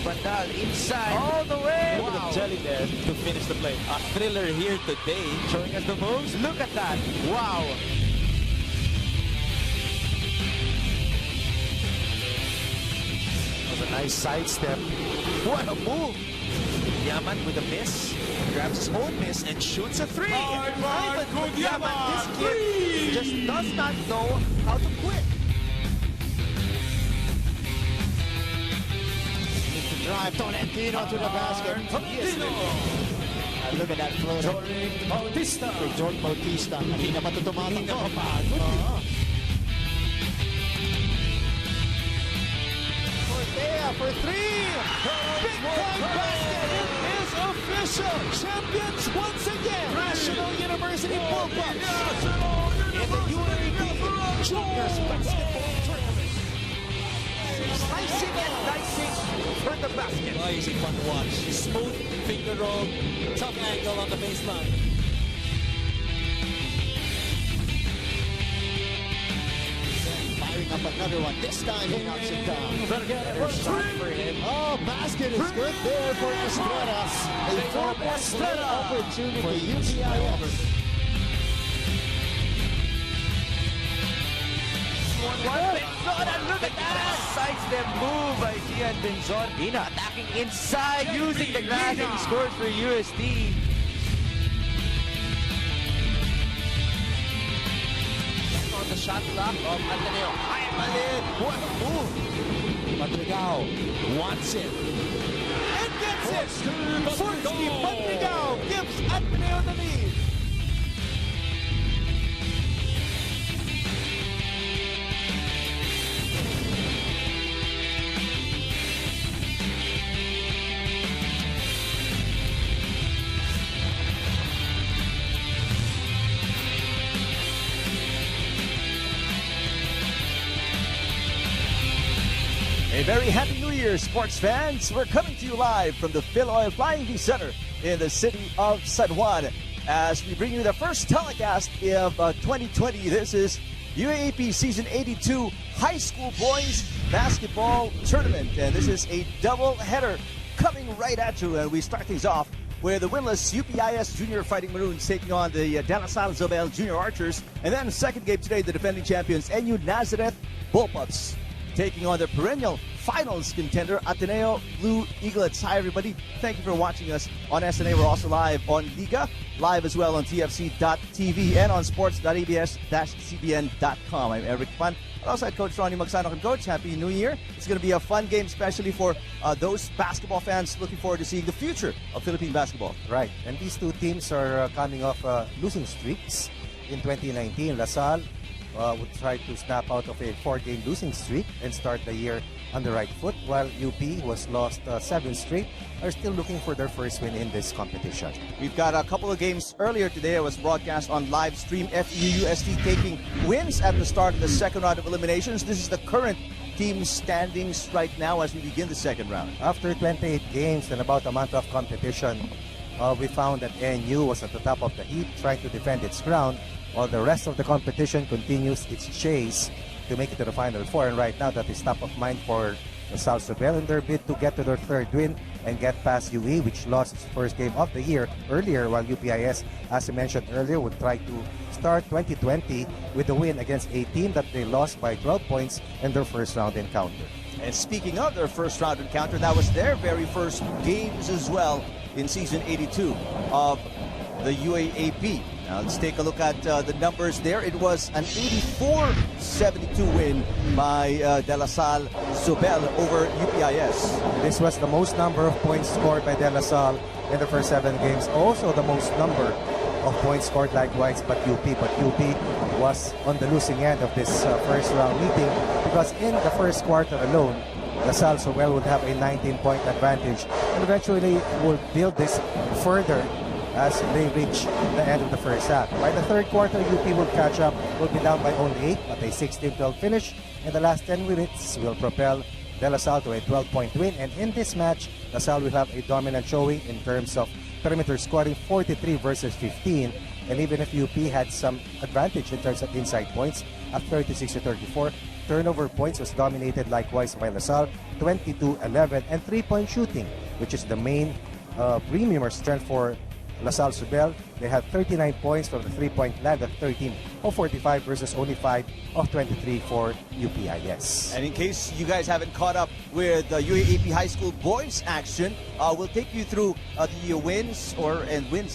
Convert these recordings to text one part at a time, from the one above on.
Bandal inside. All the way. Look at the jelly there to finish the play. A thriller here today, showing us the moves. Look at that. Wow. That was a nice sidestep. What a move. Yaman with a miss. Grabs his own miss and shoots a three. Ivan Yaman, this kid just does not know how to quit. Drive Tolentino to the basket. Look at that floater. Jorge Bautista. Hindi na matutumatang ko. Cortea for three. Big time basket. It is official. Champions once again. National University Bullpups in the UAAP Juniors Basketball Tournament. Slicing and dicing for the basket. Oh, easy fun to watch. Smooth finger roll, tough angle on the baseline. Firing up another one. This time he knocks it down. Better shot for him. Oh, basket is good there for Estrada. A four-point opportunity for UPIS. Benzon, look at that! Sidestep move by Gian Benzon. Dina attacking inside, using the glass, and he scores for USD. On the shot clock of Ateneo. Aymalin, what a move! Madrigal wants it. And gets it! Forsky Madrigal gives Ateneo the lead. A very happy New Year, sports fans. We're coming to you live from the Phil Oil Flying V Center in the city of San Juan as we bring you the first telecast of 2020. This is UAAP Season 82 High School Boys Basketball Tournament. And this is a double header coming right at you. And we start things off with the winless UPIS Junior Fighting Maroons taking on the DLSZ Zobel Junior Archers. And then second game today, the defending champions NU Nazareth Bullpups taking on the perennial finals contender, Ateneo Blue Eaglets. Hi, everybody. Thank you for watching us on SNA. We're also live on Liga, live as well on TFC.tv and on sports.abs-cbn.com. I'm Eric Pan. Alongside Coach Ronnie Magsanok. And Coach, Happy New Year. It's going to be a fun game, especially for those basketball fans looking forward to seeing the future of Philippine basketball. Right. And these two teams are coming off losing streaks in 2019. LaSalle would try to snap out of a 4-game losing streak and start the year on the right foot, while UP was lost 7 straight, are still looking for their first win in this competition. We've got a couple of games earlier today. It was broadcast on live stream. FEUST taking wins at the start of the second round of eliminations. This is the current team standings right now as we begin the second round. After 28 games and about a month of competition, we found that NU was at the top of the heap, trying to defend its ground, while the rest of the competition continues its chase to make it to the Final Four. And right now, that is top of mind for the South Zobel in their bid to get to their third win and get past UE, which lost its first game of the year earlier, while UPIS, as I mentioned earlier, would try to start 2020 with a win against a team that they lost by 12 points in their first round encounter. And speaking of their first round encounter, that was their very first games as well in Season 82 of the UAAP. Now let's take a look at the numbers there. It was an 84-72 win by DLSZ Zobel over UPIS. This was the most number of points scored by DLSZ in the first 7 games. Also the most number of points scored likewise by UP. But UP was on the losing end of this first round meeting, because in the first quarter alone, LaSalle Zobel would have a 19-point advantage and eventually will build this further as they reach the end of the first half. By the third quarter, UP will catch up, will be down by only 8, but a 16-12 finish in the last 10 minutes will propel DLSZ to a 12-point win. And in this match, LaSalle will have a dominant showing in terms of perimeter scoring, 43 versus 15. And even if UP had some advantage in terms of inside points at 36-34, turnover points was dominated likewise by LaSalle, 22-11, and three-point shooting, which is the main premium or strength for LaSalle Subel. They had 39 points from the three-point land at 13 of 45 versus only 5 of 23 for UPIS. And in case you guys haven't caught up with the UAAP High School boys action, we'll take you through the wins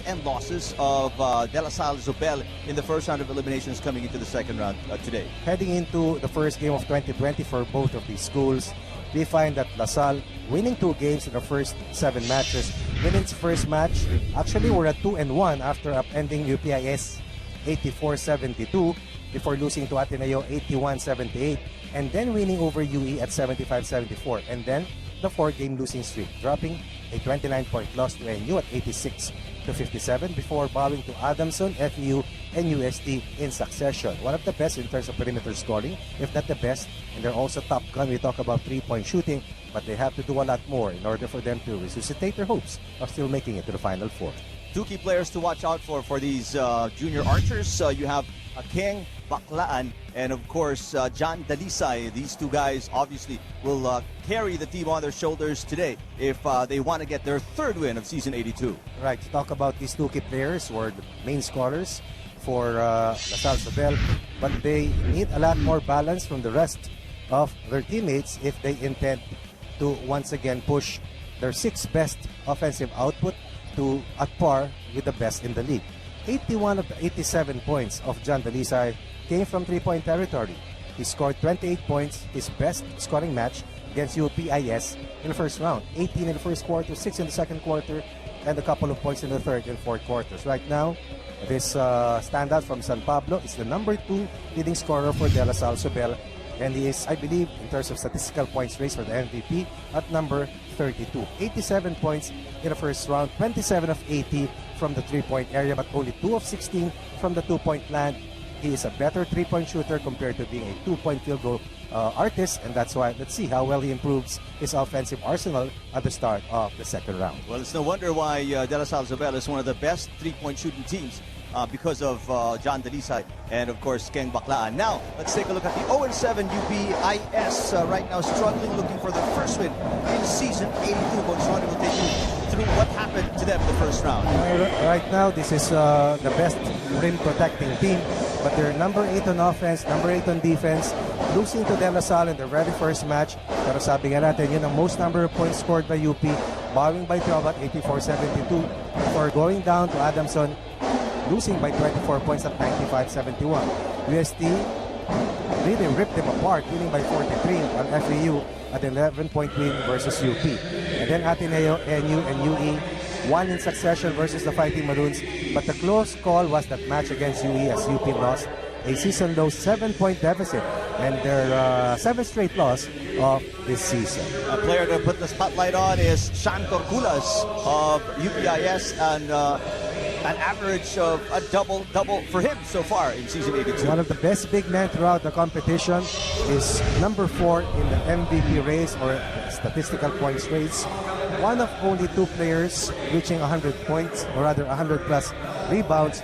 and losses of De La Salle Zobel in the first round of eliminations coming into the second round today. Heading into the first game of 2020 for both of these schools, we find that LaSalle winning 2 games in the first 7 matches. Winning its first match, actually we're at 2-1 after upending UPIS 84-72 before losing to Ateneo 81-78 and then winning over UE at 75-74, and then the 4-game losing streak, dropping a 29-point loss to NU at 86-57 before bowing to Adamson, FEU, and UST in succession. One of the best in terms of perimeter scoring, if not the best, and they're also top gun. We talk about 3-point shooting, but they have to do a lot more in order for them to resuscitate their hopes of still making it to the Final Four. 2 key players to watch out for these junior archers. You have King Baklaan and of course John Dalisay. These 2 guys obviously will carry the team on their shoulders today if they want to get their 3rd win of season 82. Right, to talk about these 2 key players who are the main scorers for LaSalle Zobel, but they need a lot more balance from the rest of their teammates if they intend to once again push their 6th best offensive output to at par with the best in the league. 81 of the 87 points of John Dalisay came from 3-point territory. He scored 28 points, his best scoring match against UPIS in the first round. 18 in the first quarter, 6 in the second quarter, and a couple of points in the third and fourth quarters. Right now, this standout from San Pablo is the number 2 leading scorer for De La Salle Zobel, and he is, I believe, in terms of statistical points race for the MVP, at number 32. 87 points in the first round, 27 of 80 from the 3-point area, but only 2 of 16 from the 2-point land. He is a better 3-point shooter compared to being a 2-point field goal artist, and that's why let's see how well he improves his offensive arsenal at the start of the second round. Well, it's no wonder why De La Salle Zobel is one of the best 3-point shooting teams because of John Dalisay and of course Ken Baklaan. Now let's take a look at the 0-7 UPIS right now struggling, looking for the first win in season 82. Coach Ronnie will take you through what happened to them in the first round. Right now this is the best rim protecting team, but they're number 8 on offense, number 8 on defense, losing to De La Salle in their very first match. Pero sabi nga natin, yun ang most number of points scored by UP, bowing by 12 at 84-72 before going down to Adamson, losing by 24 points at 95-71. UST really ripped them apart, winning by 43 on FEU at 11-point win versus UP. And then Ateneo, NU, and UE won in succession versus the Fighting Maroons, but the close call was that match against UE as UP lost a season-low 7-point deficit and their 7th straight loss of this season. A player to put the spotlight on is Sean Torculas of UPIS, and an average of a double-double for him so far in season 82. One of the best big men throughout the competition is number 4 in the MVP race or statistical points race. One of only 2 players reaching 100 points, or rather 100 plus rebounds.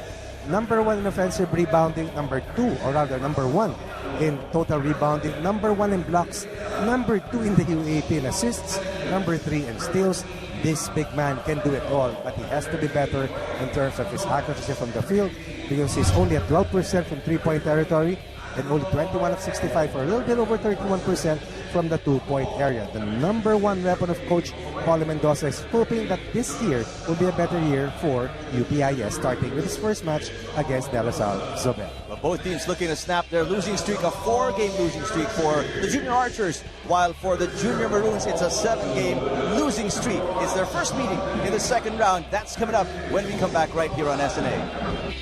Number 1 in offensive rebounding, number 2, or rather number 1 in total rebounding, number 1 in blocks, number 2 in the UAAP in assists, number 3 in steals. This big man can do it all, but he has to be better in terms of his accuracy from the field, because he's only at 12% from 3-point territory and only 21 of 65, for a little bit over 31% from the 2-point area. The number 1 weapon of Coach Paulo Mendoza is hoping that this year will be a better year for UPIS, starting with his first match against De La Salle Zobel. But both teams looking to snap their losing streak, a 4-game losing streak for the Junior Archers, while for the Junior Maroons, it's a 7-game losing streak. It's their first meeting in the second round. That's coming up when we come back right here on SNA.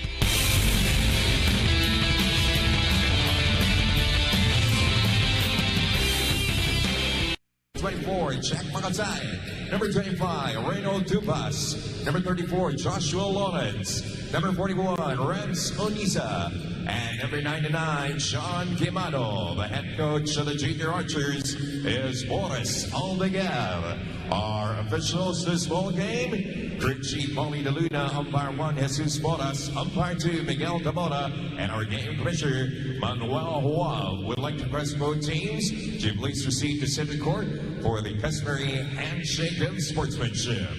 24, Jack Makatay. Number 25, Reynold Dupas. Number 34, Joshua Lawrence. Number 41, Rams Onisa. And number 99, Sean Quimano. The head coach of the Junior Archers is Boris Aldeguer. Our officials this ball game, crew chief Molly De Luna, umpire 1, Jesus Boras, umpire 2, Miguel Tamora, and our game commissioner, Manuel Hual. Would like to press both teams to please proceed to center court for the customary handshake of sportsmanship.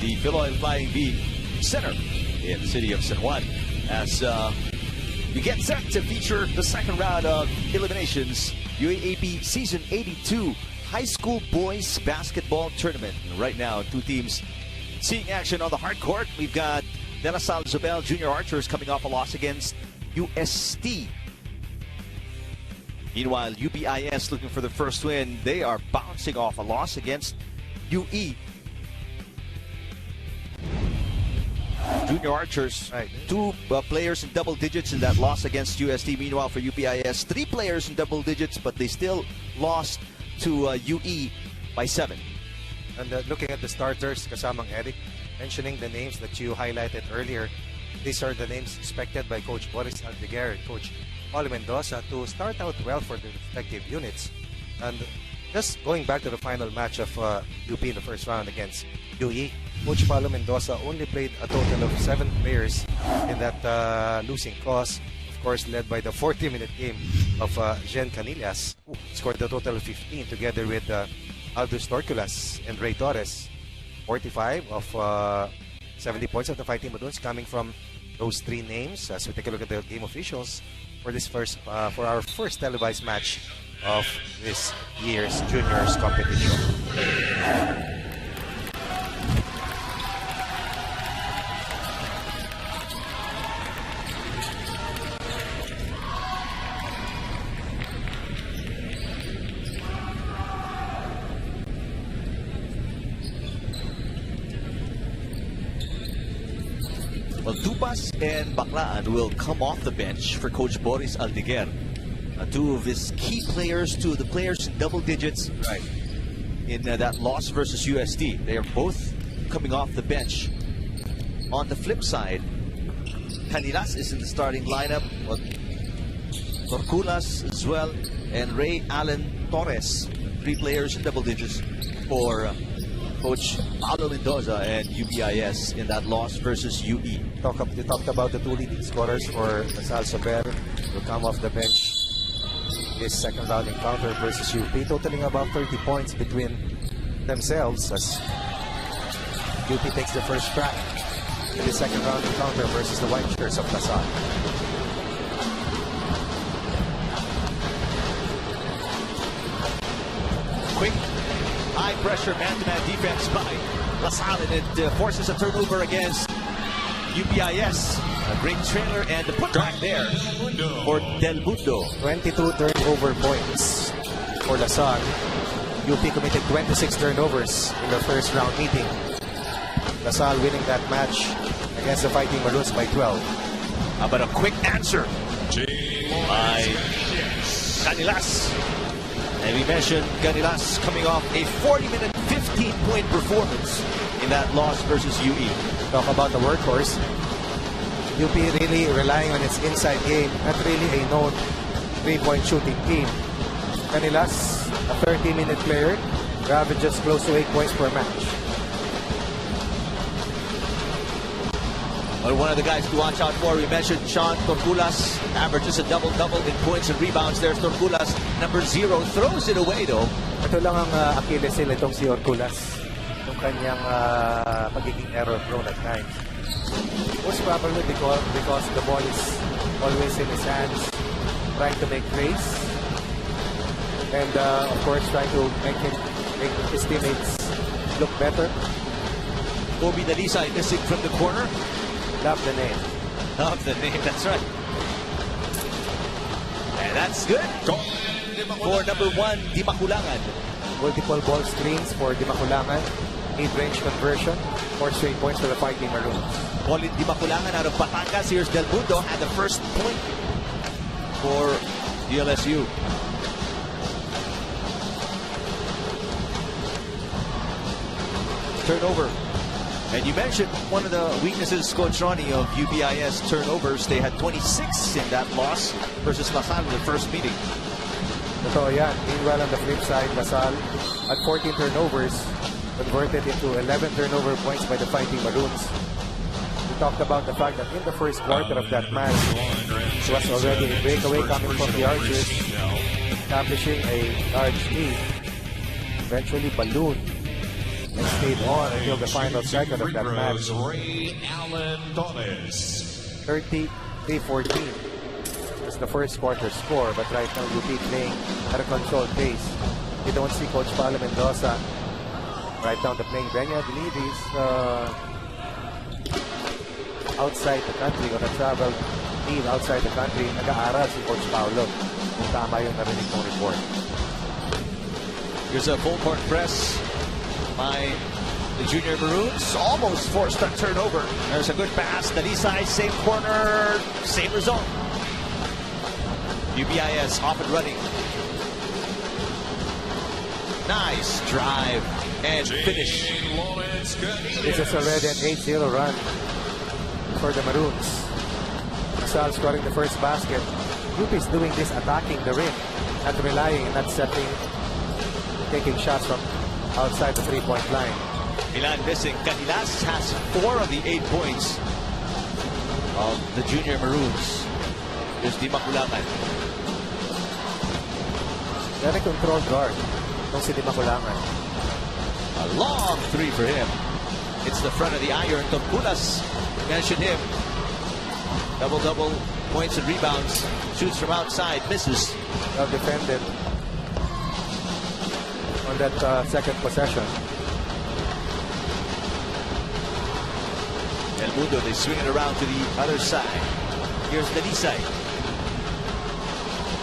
The Philoil Flying V Center in the city of San Juan as we get set to feature the second round of eliminations, UAAP Season 82 High School Boys Basketball Tournament. And right now, two teams seeing action on the hard court. We've got De La Salle Zobel Junior Archers coming off a loss against UST. Meanwhile, UPIS looking for the first win. They are bouncing off a loss against UE. Junior Archers, two players in double digits in that loss against UST. Meanwhile, for UPIS, 3 players in double digits, but they still lost to UE by 7. And looking at the starters, kasamang Eric, mentioning the names that you highlighted earlier, these are the names expected by Coach Boris Aldeguer and Coach Paulo Mendoza to start out well for their respective units. And just going back to the final match of UP in the first round against UE, Coach Paulo Mendoza only played a total of 7 players in that losing cause. Of course, led by the 40-minute game of Jen Canillas, who scored a total of 15 together with Aldous Torculas and Ray Torres. 45 of 70 points of the Fighting Maroons coming from those 3 names. As we take a look at the game officials for this for our first televised match of this year's juniors competition. Well, Tupas and Baclaan will come off the bench for Coach Boris Aldeguer. 2 of his key players, 2 of the players in double digits in that loss versus UST. They are both coming off the bench. On the flip side, Canillas is in the starting lineup. Torculas as well, and Ray Allen Torres, 3 players in double digits for Coach Paulo Mendoza and UPIS in that loss versus UE. You talked about the 2 leading scorers for La Salle Zobel will come off the bench this second round encounter versus UP, totaling about 30 points between themselves as UP takes the first crack in the second round encounter versus the White Shirts of La Salle. Quick, high-pressure man-to-man defense by La Salle, and it forces a turnover against UPIS. A great trailer and the putback there for Del Mundo. 22 turnover points for La Salle. UP committed 26 turnovers in the first round meeting. La Salle winning that match against the Fighting Maroons by 12. How about a quick answer by Canillas? And we mentioned Canillas coming off a 40-minute, 15-point performance in that loss versus UE. Talk about the workhorse. UP really relying on its inside game, not really a known 3-point shooting team. Canillas, a 30-minute player, averages close to 8 points per match. Well, one of the guys to watch out for, we mentioned Sean Torculas, averages a double-double in points and rebounds. There's Torculas, number 0, throws it away though. Ito lang ang Achilles heel itong si Torculas. Yung kanyang pagiging error-prone at times. Most probably because the ball is always in his hands, trying to make plays, and of course trying to make his teammates look better. Bobby Dalisay missing from the corner. Love the name. Love the name, that's right. And that's good. for number 1, Dimaculangan. Multiple ball screens for Dimaculangan. Mid-range conversion. 4 straight points for the Fighting Maroons. Colin Dimaculangan out of Batangas. Here's Del Mundo at the first point for DLSU. Turnover. And you mentioned one of the weaknesses, Coach Ronnie, of UPIS turnovers. They had 26 in that loss versus LaSalle in the first meeting. Totoo yan. Meanwhile, on the flip side, LaSalle had 14 turnovers, converted into 11 turnover points by the Fighting Maroons. We talked about the fact that in the first quarter of that match, it was already a breakaway coming from the Archers, establishing a large lead. Eventually, ballooned and stayed on until the final second of that match. 30-14 is the first quarter score, but right now UP playing at a controlled pace. You don't see Coach Paulo Mendoza right down the playing venue. I believe he's outside the country, on a travel leave outside the country. Nag-aaral si Coach Paulo, kung tama yung narinig kong report. Here's a full court press by the Junior Maroons. Almost forced a turnover. There's a good pass. Dalisay, same corner, same result. UPIS off and running. Nice drive and finish. This is already an 8-0 run for the Maroons. LaSalle scoring the first basket. UP is doing this, attacking the rim, not relying, not setting, taking shots from outside the three-point line. Milan missing. Canilas has 4 of the 8 points of the Junior Maroons. There's Dimaculangan. Very controlled guard. Itong si Dimaculangan. A long 3 for him. It's the front of the iron. Torculas mentioned him. Double-double points and rebounds. Shoots from outside. Misses. Well defended on that second possession. El Mundo, they swing it around to the other side. Here's Dalisay.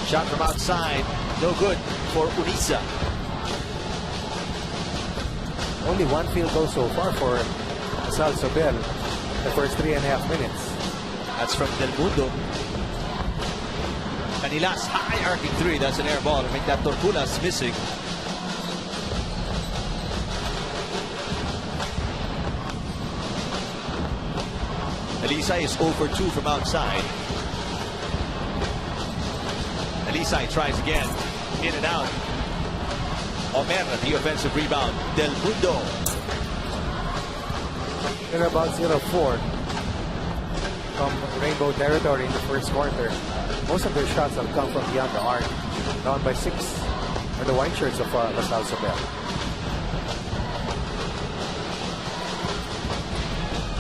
Shot from outside. No good for Unisa. Only 1 field goal so far for Sal Sobel the first 3.5 minutes. That's from Del Mundo. Canilas, high arcing 3. That's an air ball to make that Torculas missing. Dalisay is 0 for 2 from outside. Dalisay tries again. In and out. Omer, the offensive rebound. Del Mundo. They're about 0-4 from Rainbow territory in the first quarter. Most of their shots have come from beyond the arc. Down by 6 are the white shirts of LaSalle Sobel.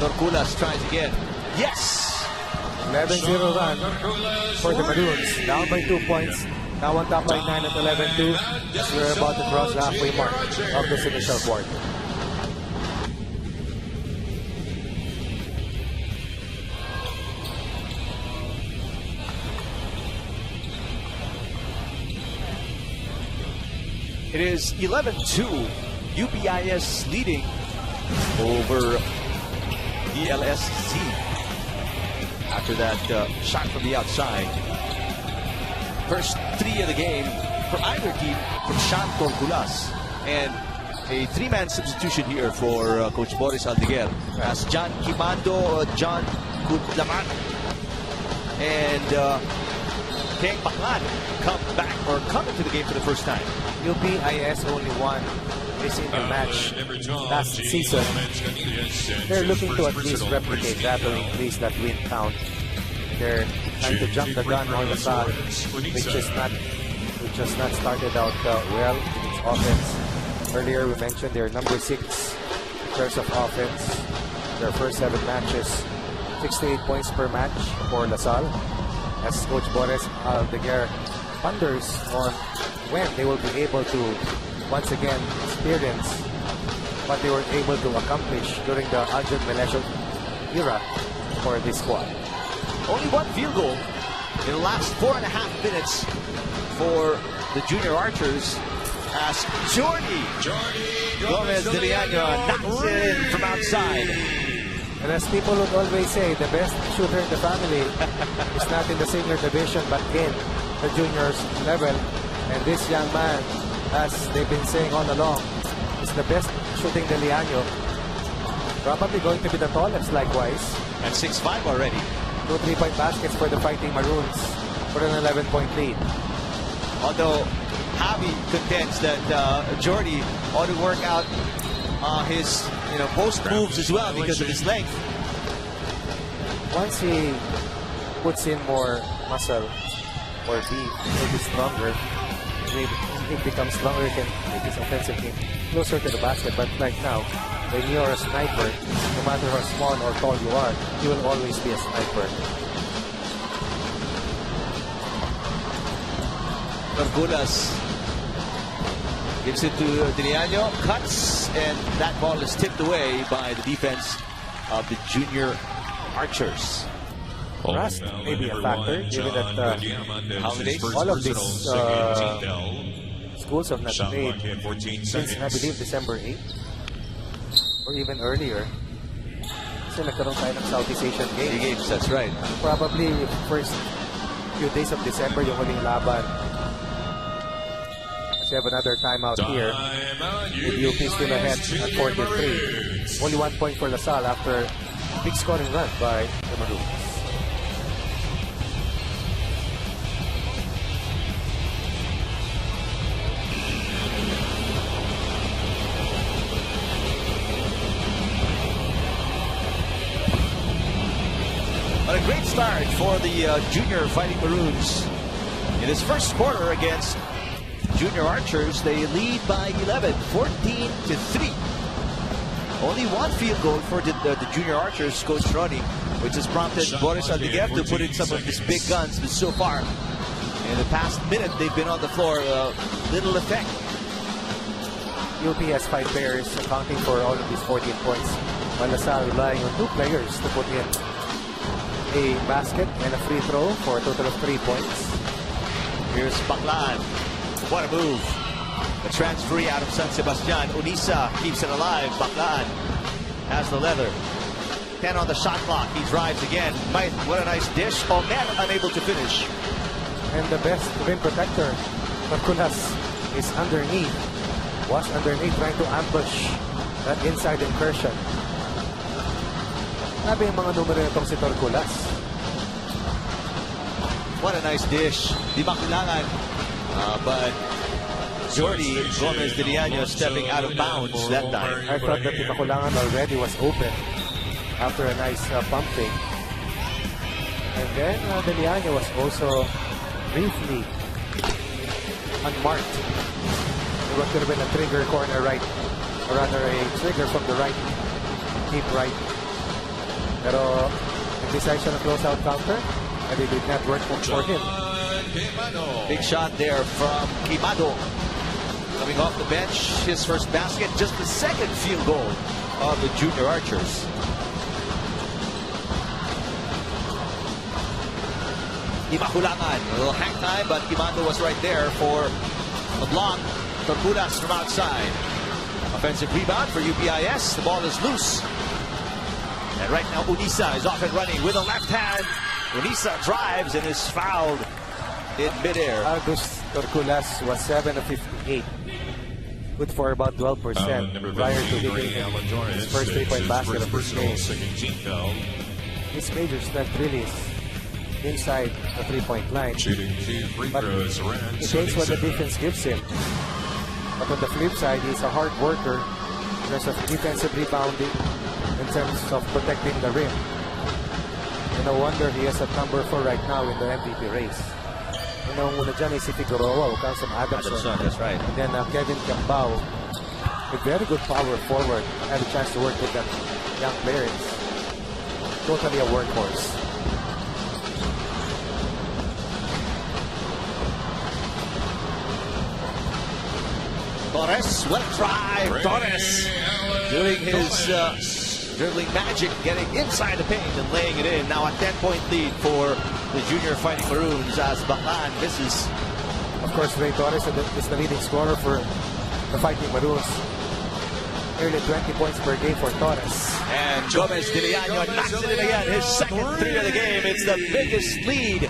Torculas tries again. Yes! 11-0 run for the Maroons. Down by 2 points. Now on top by 9 at 11-2. We're about to cross the halfway mark of this initial quarter. It is 11-2. UPIS leading over DLSZ after that shot from the outside. First 3 of the game for either team from Sean Torculas. And a 3-man substitution here for Coach Boris Aldeguer as John Kimando, John Kudlaman, and Peng Baclan come into the game for the first time. UPIS only won this in the match last season. They're looking to at least replicate that or increase that win count. They're trying to jump the gun on LaSalle, which has not started out well in its offense. Earlier we mentioned they're number 6 in terms of offense. Their first 7 matches, 6 to 8 points per match for LaSalle. As Coach Boris Aldeguer ponders on when they will be able to once again experience what they were able to accomplish during the Aljon Melesio era for this squad. Only 1 field goal in the last 4.5 minutes for the junior archers as Jordy Gomez de Leano knocks it in from outside. And as people would always say, the best shooter in the family is not in the senior division but in the juniors level. And this young man, as they've been saying all along, is the best shooting de Leano. Probably going to be the tallest likewise. And 6'5" already. 2 3-point baskets for the Fighting Maroons for an 11-point lead. Although Javi contends that Jordy ought to work out his post moves as well because of his length. Once he puts in more muscle or beef, he'll be stronger. Maybe he becomes stronger, he can make his offensive game closer to the basket. But right now, when you're a sniper, no matter how small or tall you are, you will always be a sniper. Torculas gives it to De Leano, cuts, and that ball is tipped away by the defense of the junior archers. Rust may be a factor, given that holidays, all of these schools have not played since, I believe, December 8th or even earlier. Kasi nagkaroon tayo ng Southeast Asian Games. That's right. Probably first few days of December yung huling laban. Kasi have another timeout here. With UP still ahead at 43. Only 1 point for LaSalle after a big scoring run by the Maroons. But a great start for the junior Fighting Maroons. In this first quarter against junior archers, they lead by 11, 14-3. Only one field goal for the junior archers, Coach Ronnie, which has prompted Boris Aldeguer to put in some of his big guns. But so far, in the past minute, they've been on the floor, little effect. UP has 5 players accounting for all of these 14 points, while LaSalle relying on 2 players to put in a basket and a free throw for a total of 3 points. Here's Baclan. What a move. A transfer out of San Sebastian. Unisa keeps it alive. Baclan has the leather. 10 on the shot clock. He drives again. What a nice dish. Omer unable to finish. And the best rim protector, Torculas, is underneath. Was underneath trying to ambush that inside incursion. Sabi yung mga numero nitong si Torculas. What a nice dish. Di makilangan. But Jordy Gomez de Leano stepping out of bounds that time. I thought that Makulangan already was open after a nice pump fake. And then de Leano was also briefly unmarked. It could have been a trigger corner right, or rather a trigger from the right, deep right. Pero nag-decide siya na close-out counter and it did not work for him. Big shot there from Quimado. Coming off the bench, his first basket, just the second field goal of the junior archers. Imahulangan, a little hang time, but Quimado was right there for the block. Torculas from outside. Offensive rebound for UPIS. The ball is loose. And right now, Unisa is off and running with a left hand. Unisa drives and is fouled in midair. August Torculas was 7 of 58. Good for about 12% prior to hitting his first 3-point basket of this game. His major strength really is inside the 3-point line. But he takes what the defense gives him. But on the flip side, he's a hard worker in terms of defensive rebounding, in terms of protecting the rim. And no wonder he has a number 4 right now in the MVP race. And ang una dyan is si Figueroa, who comes from Adamson. That's right. And then Kevin Cambao, a very good power forward. I had a chance to work with that young player. It's totally a workhorse. Torres, what a drive. Torres doing his dribbling magic, getting inside the paint and laying it in. Now a 10-point lead for the junior Fighting Maroons as Baclan misses Of course, Ray Torres is the leading scorer for the Fighting Maroons. Nearly 20 points per game for Torres. And Gomez de Leon knocks it in again. His second three of the game. It's the biggest lead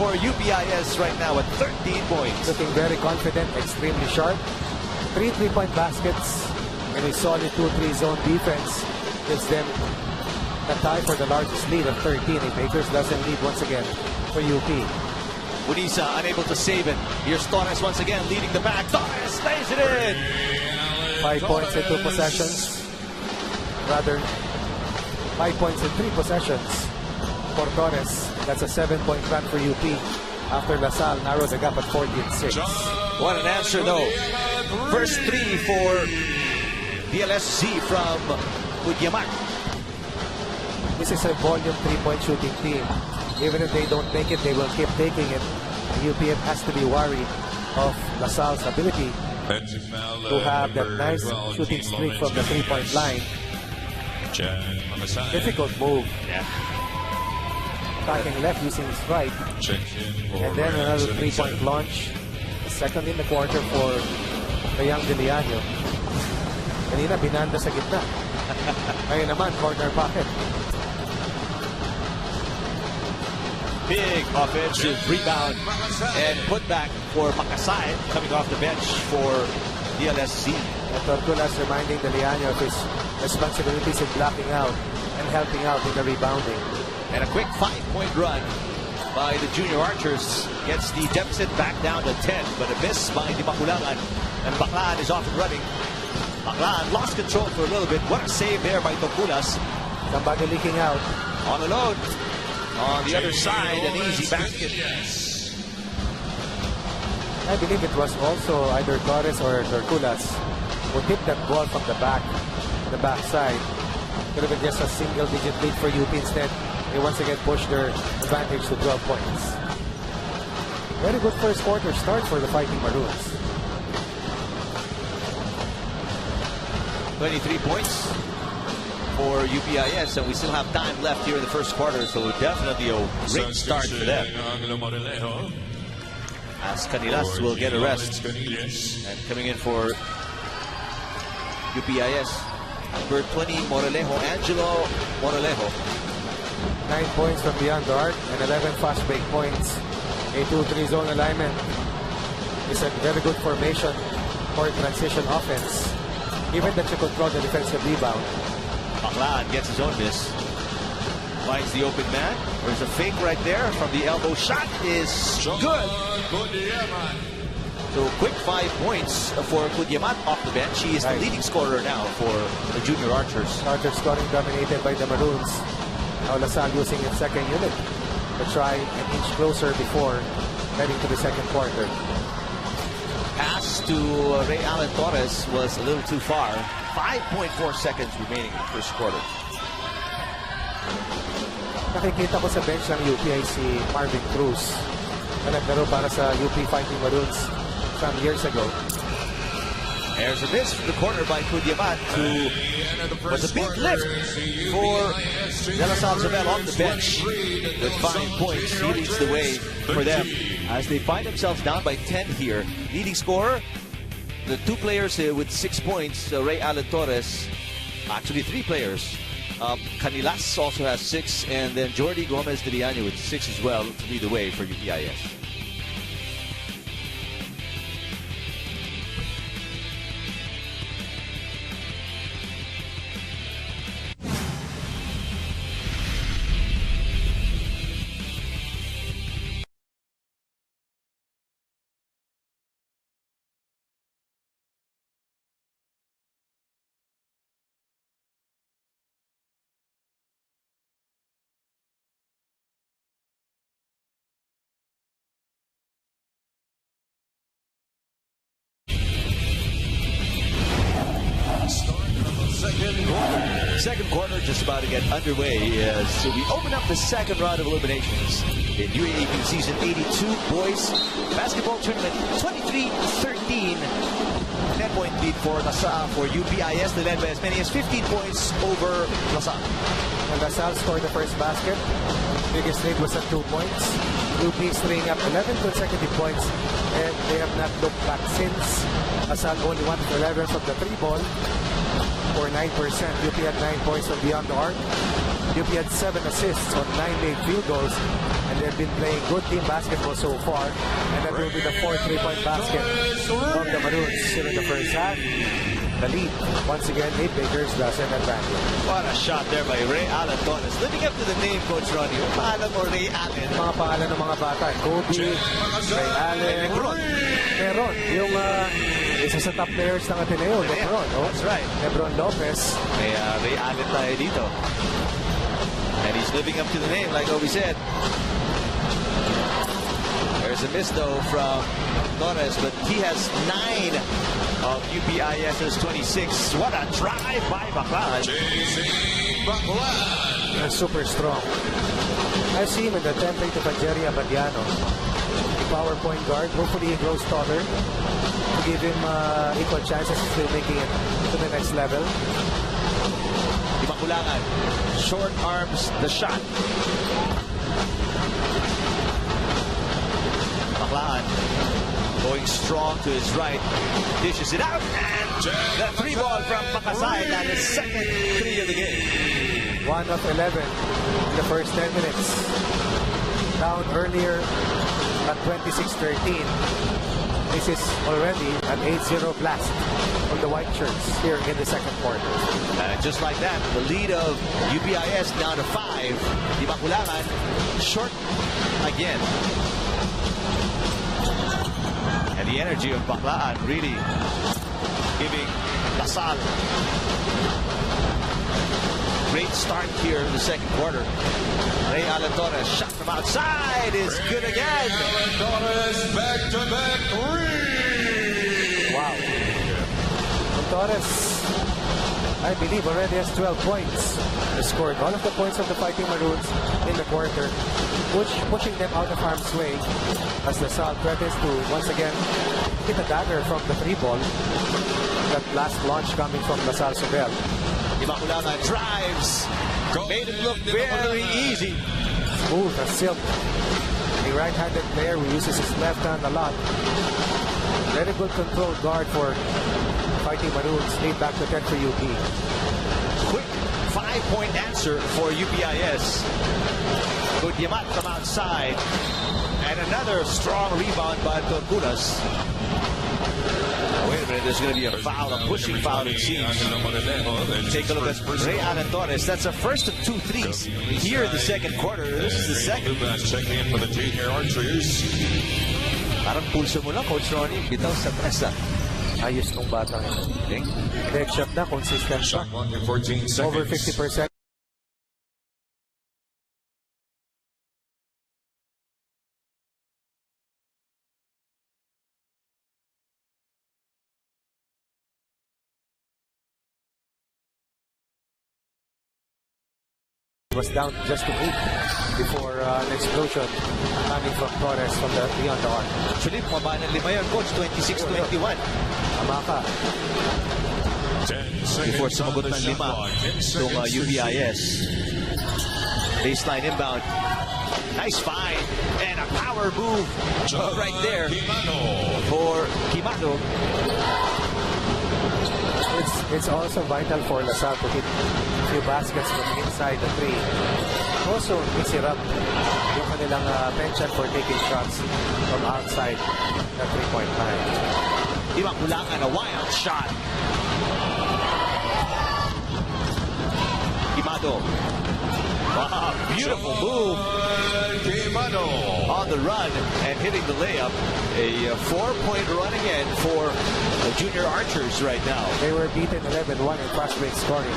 for UPIS right now at 13 points. Looking very confident, extremely sharp. 3 3-point baskets and a solid 2-3 zone defense gives them a tie for the largest lead of 13. If Akers doesn't lead once again for UP. Unisa unable to save it. Here's Torres once again leading the back. Torres stays it in. 5 points in 2 possessions. Rather, 5 points in 3 possessions for Torres. That's a 7-point run for UP after LaSalle narrowed the gap at 14-6. What an answer though. First three for DLSZ from Udyamat. This is a volume 3-point shooting team. Even if they don't make it, they will keep taking it. UPM has to be worried of LaSalle's ability to have that nice shooting streak from the 3-point line. Difficult move. Yeah. Attacking left using his right. And then another 3-point launch. Second in the quarter for the young Diliano. Kanina binanda sa gitna. Ngayon naman, corner pocket. Big offensive rebound and putback for Makasay coming off the bench for DLSZ. Tortulas reminding Diliano of his responsibilities in blocking out and helping out in the rebounding. And a quick 5-point run by the junior archers gets the deficit back down to 10, but a miss by Di Makulangan, and Baclan is off and running. Baclan lost control for a little bit. What a save there by Tortulas. Somebody leaking out. On alone. On the other side, an easy basket. I believe it was also either Torres or Tortulas who hit that ball from the backside. Could have been just a single-digit lead for UP. Instead, they once again pushed their advantage to 12 points. Very good first quarter start for the Fighting Maroons. 23 points for UPIS, and we still have time left here in the first quarter, so definitely a great start for them. As Canilas will get a rest. And coming in for UPIS, number 20, Moralejo, Angelo Moralejo. 9 points from beyond the arc and 11 fast break points. A 2-3 zone alignment is a very good formation for transition offense. Even that you control the defensive rebound. Baclan gets his own miss. Finds the open man. There's a fake right there from the elbow. Shot is good. So quick 5 points for Kudyamat off the bench. He is the leading scorer now for the junior archers. Archer scoring dominated by the Maroons. Now LaSalle using its second unit to try an inch closer before heading to the second quarter. Pass to Ray Allen Torres was a little too far. 5.4 seconds remaining in the first quarter. Nakikita ko sa bench ng UP ay si Marvin Cruz na naglaro para sa UP Fighting Maroons some years ago. There's a miss from the corner by Kudyamat, who was a big lift for De La Salle Zabel on the bench. With 5 points, he leads the way for them as they find themselves down by 10 here. Leading scorer, the 2 players with 6 points, Ray Allen Torres. Actually 3 players. Canilas also has 6, and then Jordi Gomez de Liano with 6 as well to lead the way for UPIS. Second quarter just about to get underway as we open up the second round of eliminations in UAAP Season 82 Boys Basketball Tournament 23-13. Net 3-point lead for UPIS. They led by as many as 15 points over LaSalle. And LaSalle scored the first basket. Biggest lead was at 2 points. UP stringing up 11 consecutive points, and they have not looked back since. LaSalle only 1 of 11 from the 3-ball for 9%. UP had 9 points from beyond the arc. UP had 7 assists on 9 made field goals, and they've been playing good team basketball so far. And that will be the 4th 3-point basket from the Maroons here in the first half. The lead, once again, 8 Bakers doesn't advantage. What a shot there by Ray Allen Torres. Living up to the name, Coach Ronnie. Yung pangalan mo, Ray Allen. Mga pangalan ng mga bata, Kobe, Ray Allen, Lebron, yung isa sa top players ng Ateneo, Lebron. Oh? That's right. Lebron Lopez. May Ray Allen tayo dito. And he's living up to the name, like Obi said. There's a miss, though, from Torres, but he has 9 of UPIS's 26. What a drive by Baclan. Super strong. I see him in the template of Jerry Abadiano. The power point guard. Hopefully he grows taller to give him equal chances of still making it to the next level. Imakulangan. Short arms the shot. Baclan going strong to his right. Dishes it out. And the 3-ball from Makasay. That is second 3 of the game. 1 of 11 in the first 10 minutes. Down earlier at 26-13. This is already an 8-0 blast from the white shirts here in the second quarter. Just like that, the lead of UPIS down to 5. Imakulangan short again. And the energy of Baclaan really giving LaSalle great start here in the second quarter. Ray Allen Torres shot from outside is good again. Allen Torres back-to-back 3. Wow. Torres, I believe, already has 12 points. He scored all of the points of the Fighting Maroons in the quarter, pushing them out of harm's way as LaSalle threatens to once again hit a dagger from the 3-ball. That last launch coming from LaSalle Sobel. Imakulangan drives. Made it look very easy. Smooth as silk. The right-handed player who uses his left hand a lot. Very good control guard for Fighting Maroons. Lead back to 10 for UP. Quick 5-point answer for UPIS. Good Yamat from outside. And another strong rebound by Torculas. Wait a minute, there's going to be a foul, a pushing foul it seems. Take a look at Ray Allen Torres. That's the first of 2 threes here in the second quarter. This is the second. Checking in for the junior archers. Parang pulso mo lang, Coach Ronnie. Bitaw sa presa. Ayos nung batang ito. Next shot na, consistent pa. Shot clock in 14 seconds. Over 50%. Was down just to 8 before an explosion coming from Torres from the beyond the arc. Actually, pumaba ng 5 yun, Coach. 26-21. Tama ka. 10 seconds Before on sumagot the ng shot 5 clock. 10 itong seconds to UPIS. Baseline inbound. Nice find. And a power move right there for Kimano. It's also vital for LaSalle to hit a few baskets from inside the 3. Also, mix it up yung kanilang penchant for taking shots from outside the 3-point line. Imakulangan, a wild shot. Kimano. Wow, beautiful move. Kimano on the run and hitting the layup. A 4-point run again for the junior archers right now. They were beaten 11-1 in fast break scoring.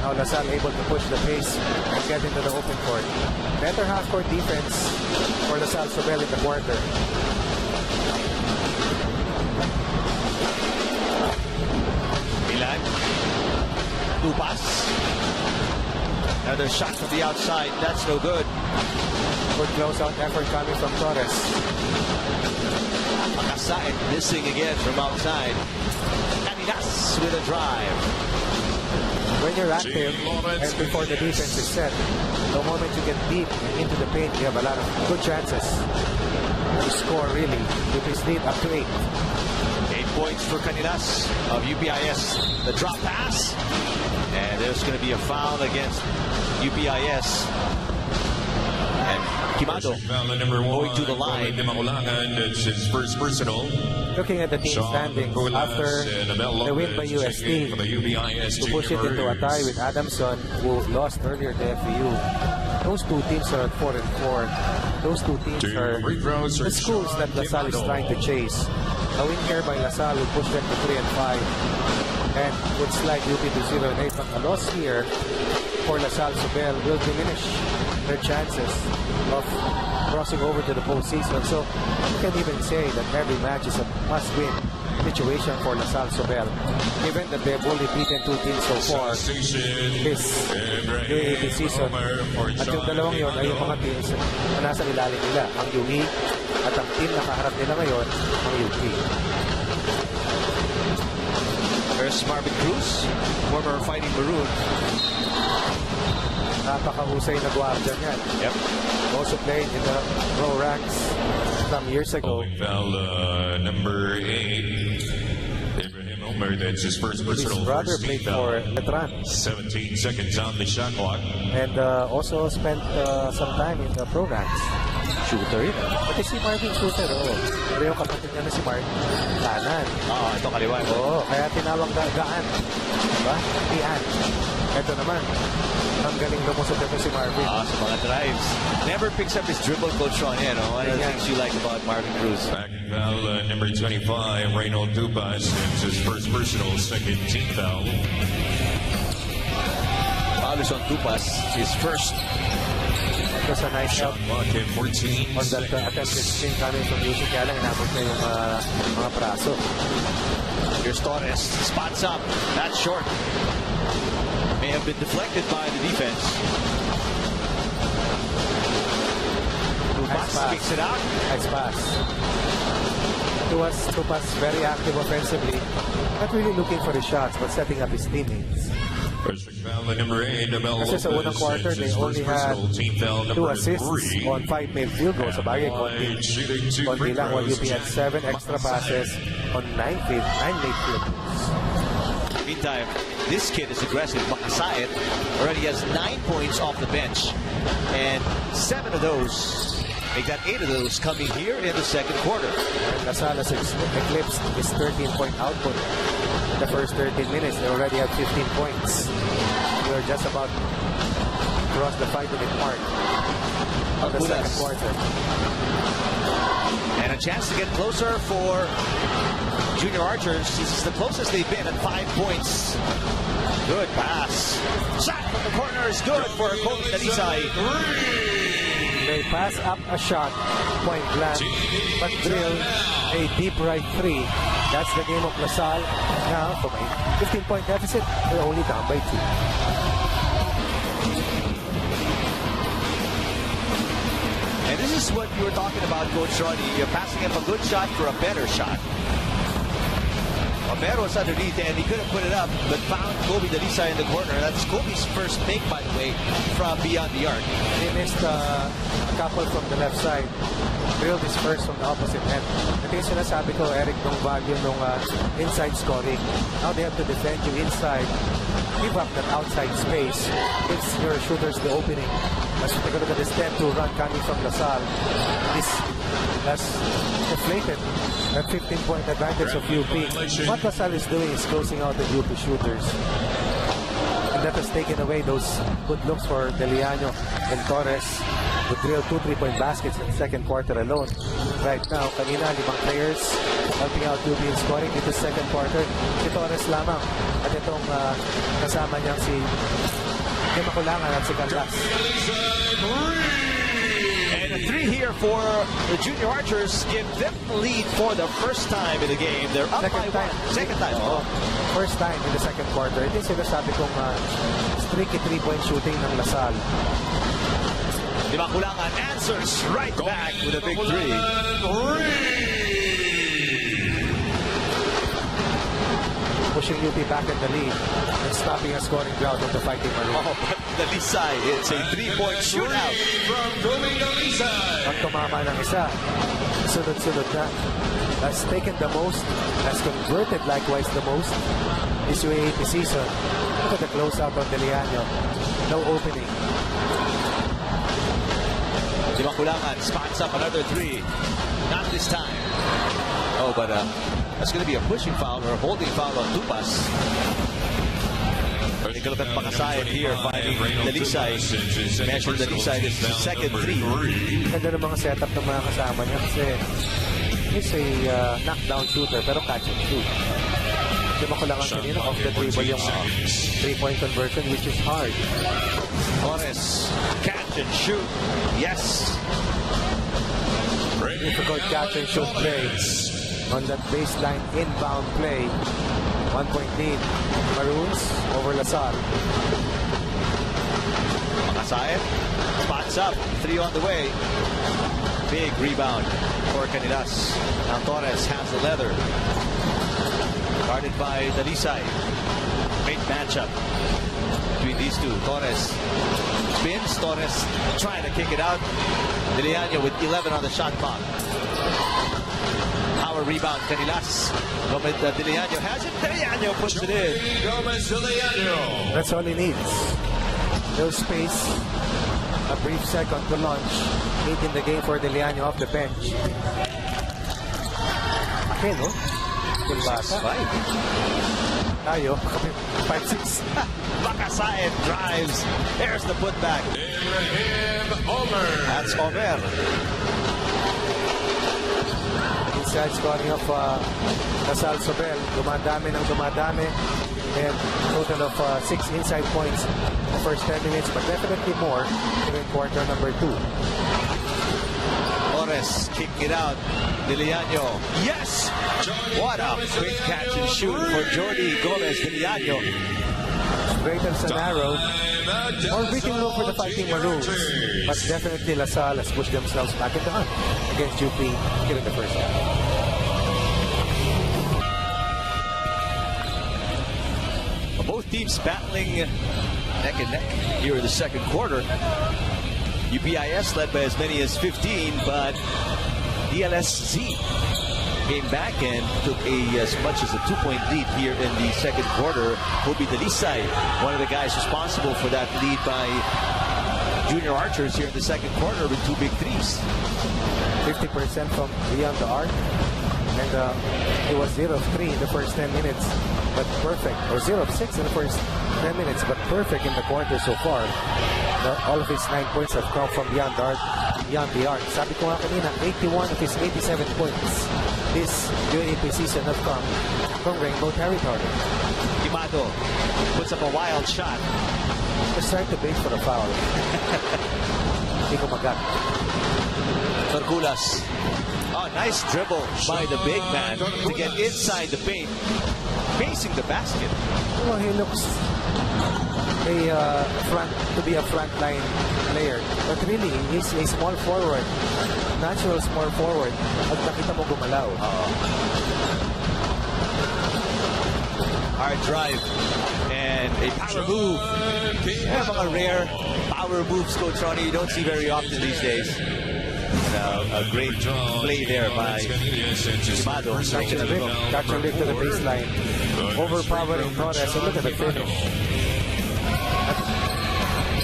Now LaSalle able to push the pace and get into the open court. Better half-court defense for LaSalle Sobel in the quarter. Milan. Tupas. Another shot from the outside. That's no good. Good close-out effort coming from Torres. Makasay missing again from outside. And Caninas with a drive. When you're active and before the defense is set, the moment you get deep into the paint, you have a lot of good chances to score, really. UPIS lead up to 8. 8 points for Caninas of UPIS. The drop pass. And there's going to be a foul against UPIS. And Kimado going to the line. It's his first personal. Looking at the team standings after the win by UST to push it into a tie with Adamson, who lost earlier to FEU. Those two teams are at 4-4. Those two teams are the schools that LaSalle is trying to chase. A win here by LaSalle will push them to 3-5 and would slide UP to 0-8. But a loss here for LaSalle Sobel will diminish their chances of crossing over to the postseason. So you can even say that every match is a must-win situation for LaSalle Sobel, given that they've only beaten 2 teams so far this UAAP season. At yung dalawang yun ay yung mga teams na nasa ilalim nila, ang UE at ang team na kaharap nila ngayon, ang UP. There's Marvin Cruz, former Fighting Maroon. Napakahusay na guardian yan. Yep. Also played in the pro ranks some years ago. Foul number 8. Abraham Omer, that's his first His personal. brother played for Letran. 17 seconds on the shot clock. And also spent some time in the pro ranks. Shooter yun. Pati si Marvin Shooter, Pareho kapatid niya na si Mark. Kanan. Ito kaliwa. Kaya tinawag gaan. Diba? Ian. Ito naman. Ang galing lumusot ito si Marvin. Sa mga drives. Never picks up his dribble, Coach Ron. One of the things you like about Marvin Cruz. Back foul number 25, Reynold Dupas. It's his first personal, second team foul. Foul is on Dupas. His first. It was a nice help Clock at 14 on that seconds. attempted spin coming from Yusuf. Kaya lang inabot na yung mga braso. Here's Torres. Spots up. That's short. May have been deflected by the defense. Dupas kicks it out. Nice pass. Dupas very active offensively. Not really looking for the shots, but setting up his teammates. Foul number 8, Kasi sa unang quarter, they only had 2 assists on 5 made field goals. Sa bagay, konti lang. While UP had 7 extra passes on 9 made field goals. Meantime, this kid is aggressive. Makasait already has 9 points off the bench. And 7 of those, they got 8 of those coming here in the second quarter. LaSalle has eclipsed his 13-point output. The first 13 minutes, they already have 15 points. We're just about to cross the 5-minute mark of the second quarter. And a chance to get closer for Junior Archers. This is the closest they've been at 5 points. Good pass. Shot from the corner is good for Kobe Dalisay. They pass up a shot, point blank, but drill a deep right 3. That's the game of LaSalle. Now, from a 15-point deficit, they're only down by 2. And this is what you were talking about, Coach Ronnie. You're passing up a good shot for a better shot. Romero was underneath and he couldn't put it up, but found Kobe Dalisay in the corner. That's Kobe's first make, by the way, from beyond the arc. They missed a couple from the left side. Drilled his first from the opposite end. Ito yung sinasabi ko, Eric, nung value nung inside scoring. Now they have to defend you inside. Give up that outside space. Gives your shooters the opening. As you take a look at this 10-2 run coming from LaSalle, this has deflated that 15-point advantage of UP. What LaSalle is doing is closing out the UP shooters. And that has taken away those good looks for Deliano and Torres, who drilled 2 3-point baskets in the second quarter alone. Right now, kanina, 5 players helping out UP in scoring in the second quarter. Si Torres lamang. At itong kasama niyang si Makulangan at si Carlas. And a 3 here for the Junior Archers give them the lead for the first time in the game. They're up by 1. Second time. First time in the second quarter. Ito yung sinasabi kong streaky 3-point shooting ng LaSalle. Makulangan answers right back with a big 3. pushing UP back in the lead and stopping a scoring drought of the Fighting Maroons. Oh, but Dalisay, it's a 3-point shootout. From Goalie Dalisay. Ang tumama ng isa, sunod-sunod na. Has taken the most, has converted likewise the most this UAAP season. Look at the closeout on Deliano. No opening. Dimakulangan spots up another 3. Not this time. Oh, but that's going to be a pushing foul or a holding foul on Tupas. Take a look at Pakasayan here, finding Dalisay. Measure Dalisay, this is the second 3. Ganda ng mga setup ng mga kasama niya kasi he's a knockdown shooter pero catch and shoot. Di ba kulangan kanina off the dribble yung 3-point conversion, which is hard. Torres, catch and shoot. Yes. Difficult catch and shoot play on that baseline inbound play. 1-point lead. Maroons over Lasal. Pakasayan spots up. 3 on the way. Big rebound for Canilas. Now Torres has the leather. Guarded by Dalisay. Great matchup between these two. Torres spins. Torres trying to kick it out. Diliano with 11 on the shot clock. Power rebound, Canilas. Diliano has it. Diliano puts it in. That's all he needs. No space. A brief second to launch. 8 in the game for Deliano off the bench. Okay, no? Kulbasa. 6'5". Tayo, 5'6". Pakasayan drives. There's the putback. That's Omer. Inside scoring of Lasal Sobel. Dumadami ng dumadami. And total of 6 inside points in the first 10 minutes, but definitely more in quarter number 2. Torres kicking it out. Diliano. Yes! What a quick catch and shoot for Jordi Gomez Diliano. Great and Sanaro. Or breaking low for the Fighting Maroons. But definitely LaSalle has pushed themselves back in the hunt against UP here in the first half. Both teams battling neck and neck here in the second quarter. UPIS led by as many as 15, but DLSZ came back and took as much as a 2-point lead here in the second quarter. Kobe Dalisay, one of the guys responsible for that lead by junior archers here in the second quarter with 2 big threes. 50% from beyond the arc. And it was 0 of 3 in the first 10 minutes, but perfect. Or 0 of 6 in the first 10 minutes, but perfect in the quarter so far. All of his 9 points have come from beyond the arc. Sabi ko nga kanina, 81 of his 87 points this UAAP season have come from Rainbow territory. Kimado puts up a wild shot. Just trying to bait for a foul. Hindi ko magat. Torculas. Oh, nice dribble by the big man to get inside the paint, facing the basket. Well, he looks to be a frontline player, but really he's a small forward, natural small forward. At nakita mo gumalaw. Hard drive and a power move. Yeah, mga rare power moves, Coach Ronnie, you don't see very often these days. A great play there by Kimado. Catch and lift to the baseline. Overpowering Torres. And look at the finish.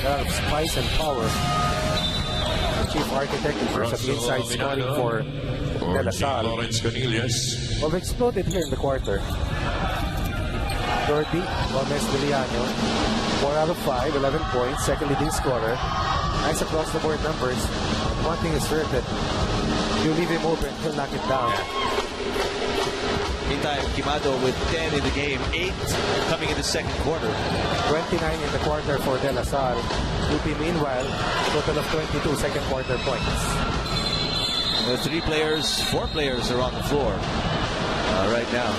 A lot of spice and power. The chief architect in terms of inside scoring for De La Salle. Well, exploded here in the quarter. Jordi Gomez Diliano, 4 out of 5, 11 points, second leading scorer. Nice across the board numbers. One thing is certain, you leave him open, he'll knock it down. Meantime, Kimado with 10 in the game, 8 coming in the second quarter. 29 in the quarter for De La Salle. UP meanwhile, total of 22 second quarter points. The 4 players are on the floor right now.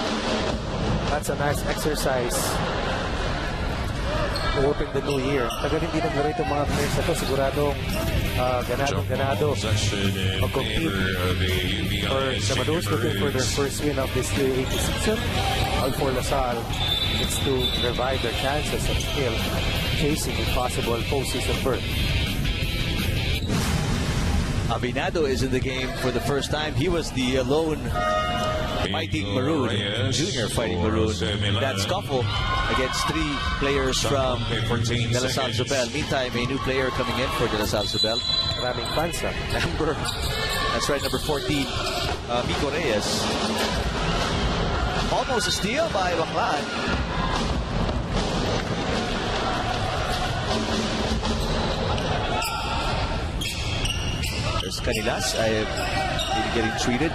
That's a nice exercise to open the new year. Tagal hindi naglaro itong mga players na to. Siguradong ganado mag-compete. For the Maroons looking for their first win of this UAAP season. All for LaSalle, it's to revive their chances of still chasing a possible postseason berth. Abinado is in the game for the first time. He was the lone fighting Maroon, junior fighting Maroon, in that scuffle against 3 players from De La Salle Zobel. Meantime, a new player coming in for De La Salle Zobel. Maraming fans, ha? That's right, number 14, Mico Reyes. Almost a steal by Baclan. There's Canilas. Maybe getting treated. A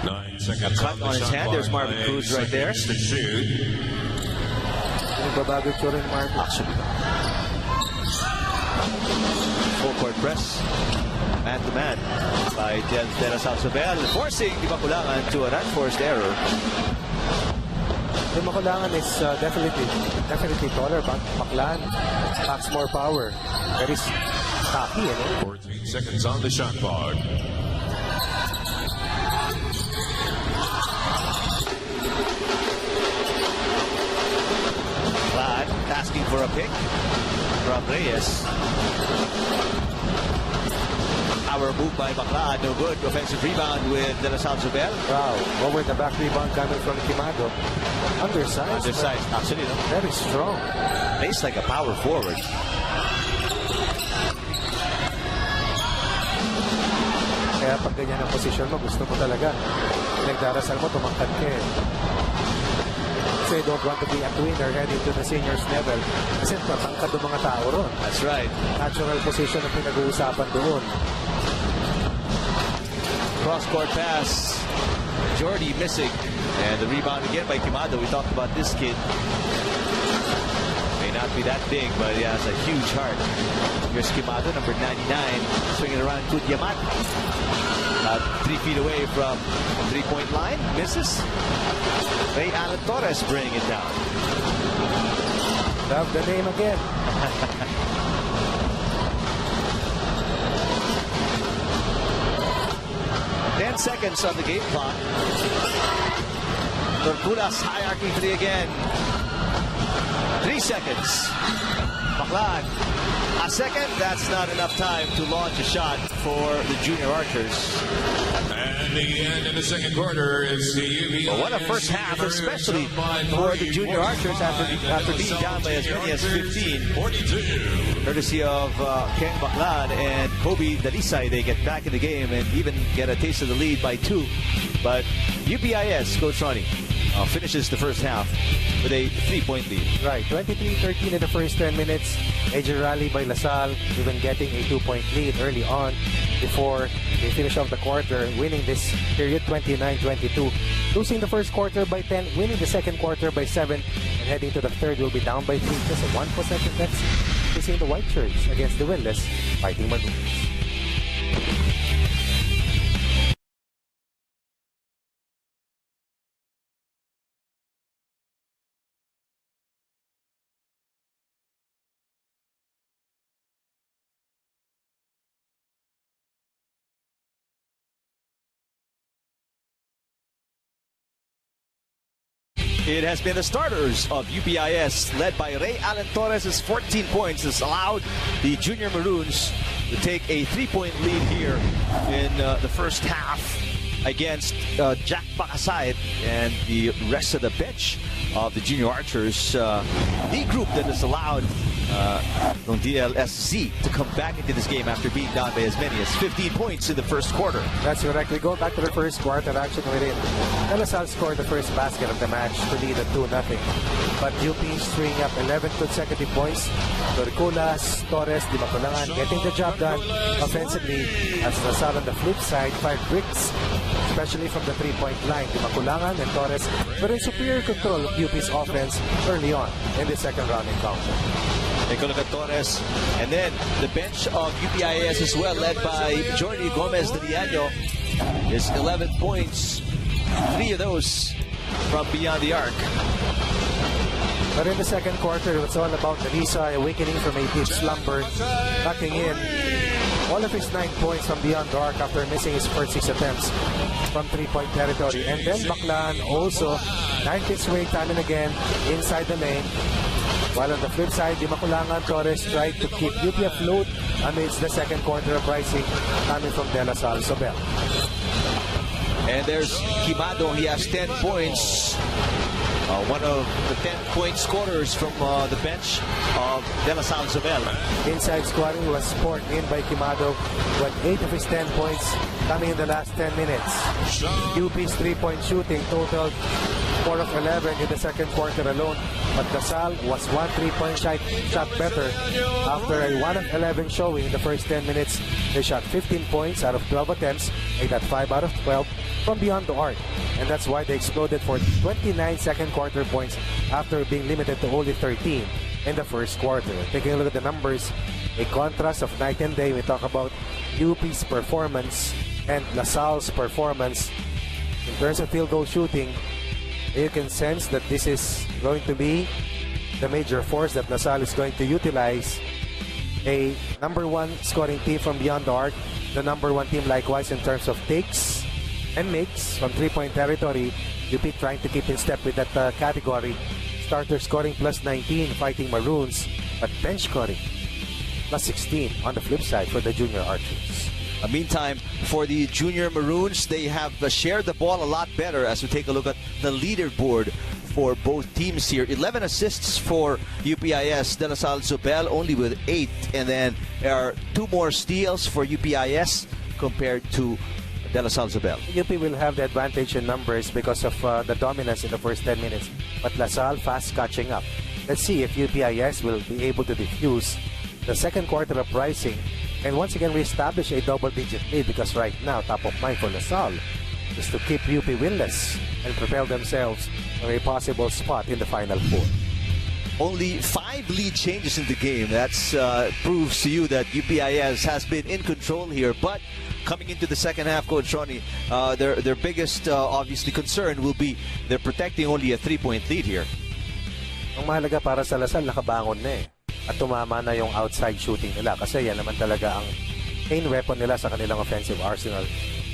cut on his hand. There's Marvin Cruz right there. Nagbabago ito rin, Marvin. Actually, full court press. Man-to-man by De La Salle Zobel, forcing Di Maculangan to an unforced error. The Maculangan is definitely taller, but Baclan packs more power. That is cocky, 14 seconds on the shot clock. Vlad asking for a pick from Reyes. Our move by Baclan, no good. Offensive rebound with De La Salle Zobel. Wow, over the back rebound coming from Quimado. Undersized. Actually, no? Very strong. Plays like a power forward. Kaya pag ganyan ang posisyon mo, gusto mo talaga. Nagdarasal mo, tumangkad ka eh. So you don't want to be a twinner heading to the seniors level. Kasi tatangkad yung mga tao ron. That's right. Natural position ang pinag-uusapan doon. Cross-court pass. Jordy missing. And the rebound again by Quimado. We talked about this kid. May not be that big, but he has a huge heart. Here's Quimado, number 99. Swinging around Kudyamat. About 3 feet away from the three-point line. Misses. Ray Alan Torres bringing it down. Love the name again. 10 seconds on the game clock. Tortulas high-arcing 3 again. 3 seconds. Baclan. A second, that's not enough time to launch a shot for the junior archers. And the end of the second quarter is the UPIS. Well, what a first half, especially for the junior archers after being down by as many as 15. 42. Courtesy of Ken Baclan and Kobe Dalisay, they get back in the game and even get a taste of the lead by 2. But UPIS, Coach Ronnie, finishes the first half with a 3-point lead. Right, 23-13 in the first 10 minutes. Major rally by LaSalle, even getting a 2-point lead early on before they finish off the quarter, winning this period 29-22. Losing the first quarter by 10, winning the second quarter by 7, and heading to the third will be down by 3. Just a 1 possession next. Facing the white shirts against the winless Fighting Maroons. It has been the starters of UPIS, led by Ray Alan Torres' 14 points, has allowed the Junior Maroons to take a 3-point lead here in the first half against Jack Pakasait and the rest of the bench of the Junior Archers. The group that has allowed DLSZ to come back into this game after being down by as many as 15 points in the first quarter. That's correct. We go back to the first quarter action within. De La Salle scored the first basket of the match to lead at 2-0. But UP stringing up 11 consecutive points. Torculas, Torres, Di Maculangan getting the job done offensively. As La Salle on the flip side, 5 bricks, especially from the 3-point line. Di Maculangan and Torres were in superior control of UP's offense early on in the second round encounter. Take a look at Torres. And then the bench of UPIS as well, led by Jordi Gomez de Liano, is 11 points. 3 of those from beyond the arc. But in the second quarter, it's all about Elisa awakening from a deep slumber, knocking in all of his 9 points from beyond the arc after missing his first 6 attempts from 3-point territory. And then Baclan also knifed his way time and again inside the lane. While on the flip side, Di Maculangan Torres tried to keep UP afloat amidst the second quarter of rising coming from De La Salle Sobel. And there's Quimado. He has 10 points. One of the 10-point scorers from the bench of De La Salle Sobel. Inside scoring was poured in by Quimado, with 8 of his 10 points coming in the last 10 minutes. UP's 3-point shooting totaled 4 of 11 in the second quarter alone, but La Salle was 1 3-point shot better. After a 1 of 11 showing in the first 10 minutes, they shot 15 points out of 12 attempts, and got 5 out of 12 from beyond the arc. And that's why they exploded for 29 second quarter points after being limited to only 13 in the first quarter. Taking a look at the numbers, a contrast of night and day. We talk about UP's performance and La Salle's performance in terms of field goal shooting. You can sense that this is going to be the major force that La Salle is going to utilize. A number 1 scoring team from beyond the arc, the number 1 team likewise in terms of takes and makes from 3-point territory. UP trying to keep in step with that category. Starter scoring plus 19 fighting Maroons, but bench scoring plus 16 on the flip side for the junior Archers. Meantime, for the junior Maroons, they have shared the ball a lot better as we take a look at the leaderboard for both teams here. 11 assists for UPIS. De La Salle Sobel only with 8. And then there are 2 more steals for UPIS compared to De La Salle Sobel. UP will have the advantage in numbers because of the dominance in the first 10 minutes. But La Salle fast catching up. Let's see if UPIS will be able to diffuse the second quarter uprising and once again reestablish a double-digit lead, because right now, top of mind for La Salle is to keep UP winless and propel themselves on a possible spot in the Final Four. Only 5 lead changes in the game. That proves to you that UPIS has been in control here. But coming into the second half, Coach Ronnie, their biggest obviously concern will be they're protecting only a 3-point lead here. Ang mahalaga para sa La Salle, nakabangon na eh. At tumama na yung outside shooting nila, kasi yan naman talaga ang main weapon nila sa kanilang offensive arsenal.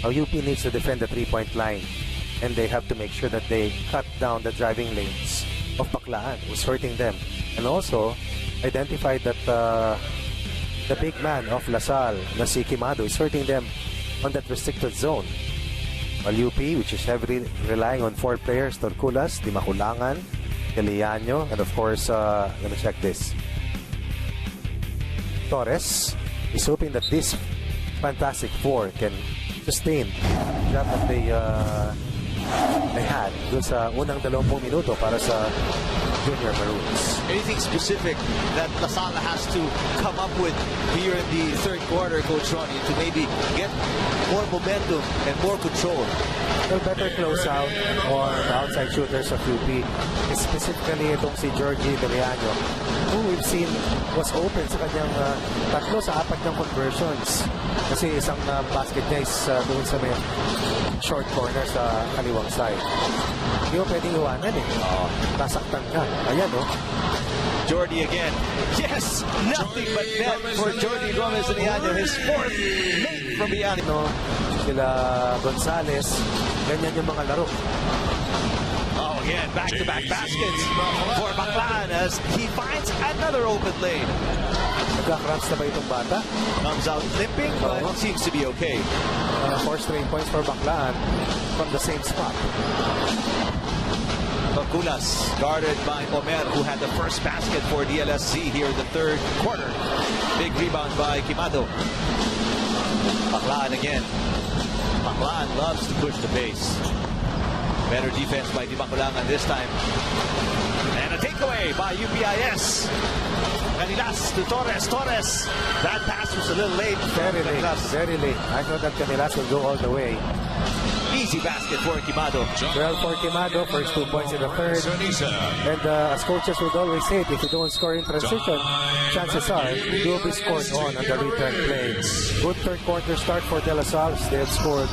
Now, UP needs to defend the 3-point line, and they have to make sure that they cut down the driving lanes of Baclan, who's hurting them, and also identify that the big man of La Salle, na si Quimado, is hurting them on that restricted zone. While UP, which is heavily relying on 4 players, Torculas, Di Maculangan, Eliano, and of course, let me check this, Torres, is hoping that this fantastic 4 can sustain the job that they had dun sa unang 20 minuto para sa junior Maroons. Anything specific that La Salle has to come up with here in the third quarter, Coach Ronnie, to maybe get more momentum and more control? Well, better close out on the outside shooters of UP, specifically itong si Georgie Deliano, who we've seen was open sa kanyang 3 sa 4 ng conversions. Kasi isang basket niya is doon sa may short corner sa kaliwang side. Hindi mo pwedeng iwanan eh. Nasaktan ka. Ayan oh. Jordy again. Yes! Nothing but net for Jordy Gomez Eliano. His 4th late from beyond. No, sila Gonzalez. Ganyan yung mga laro. Oh, again, back-to-back baskets for Baclan as he finds another open lane. Nagka-cramps na ba itong bata? Comes out limping, but seems to be okay. 4 straight points for Baclan from the same spot. Torculas guarded by Omer, who had the first basket for DLSZ here in the third quarter. Big rebound by Quimado. Baclan again. Baclan loves to push the pace. Better defense by Di Maculangan this time. And a takeaway by UPIS. Canilas to Torres. Torres. That pass was a little late. Very late. I thought that Canilas will go all the way. Easy basket for Quimado. Well, for Quimado, first 2 points in the third. And as coaches would always say, if you don't score in transition, chances are you will be scored on the return play. Good third quarter start for De La Salle. They have scored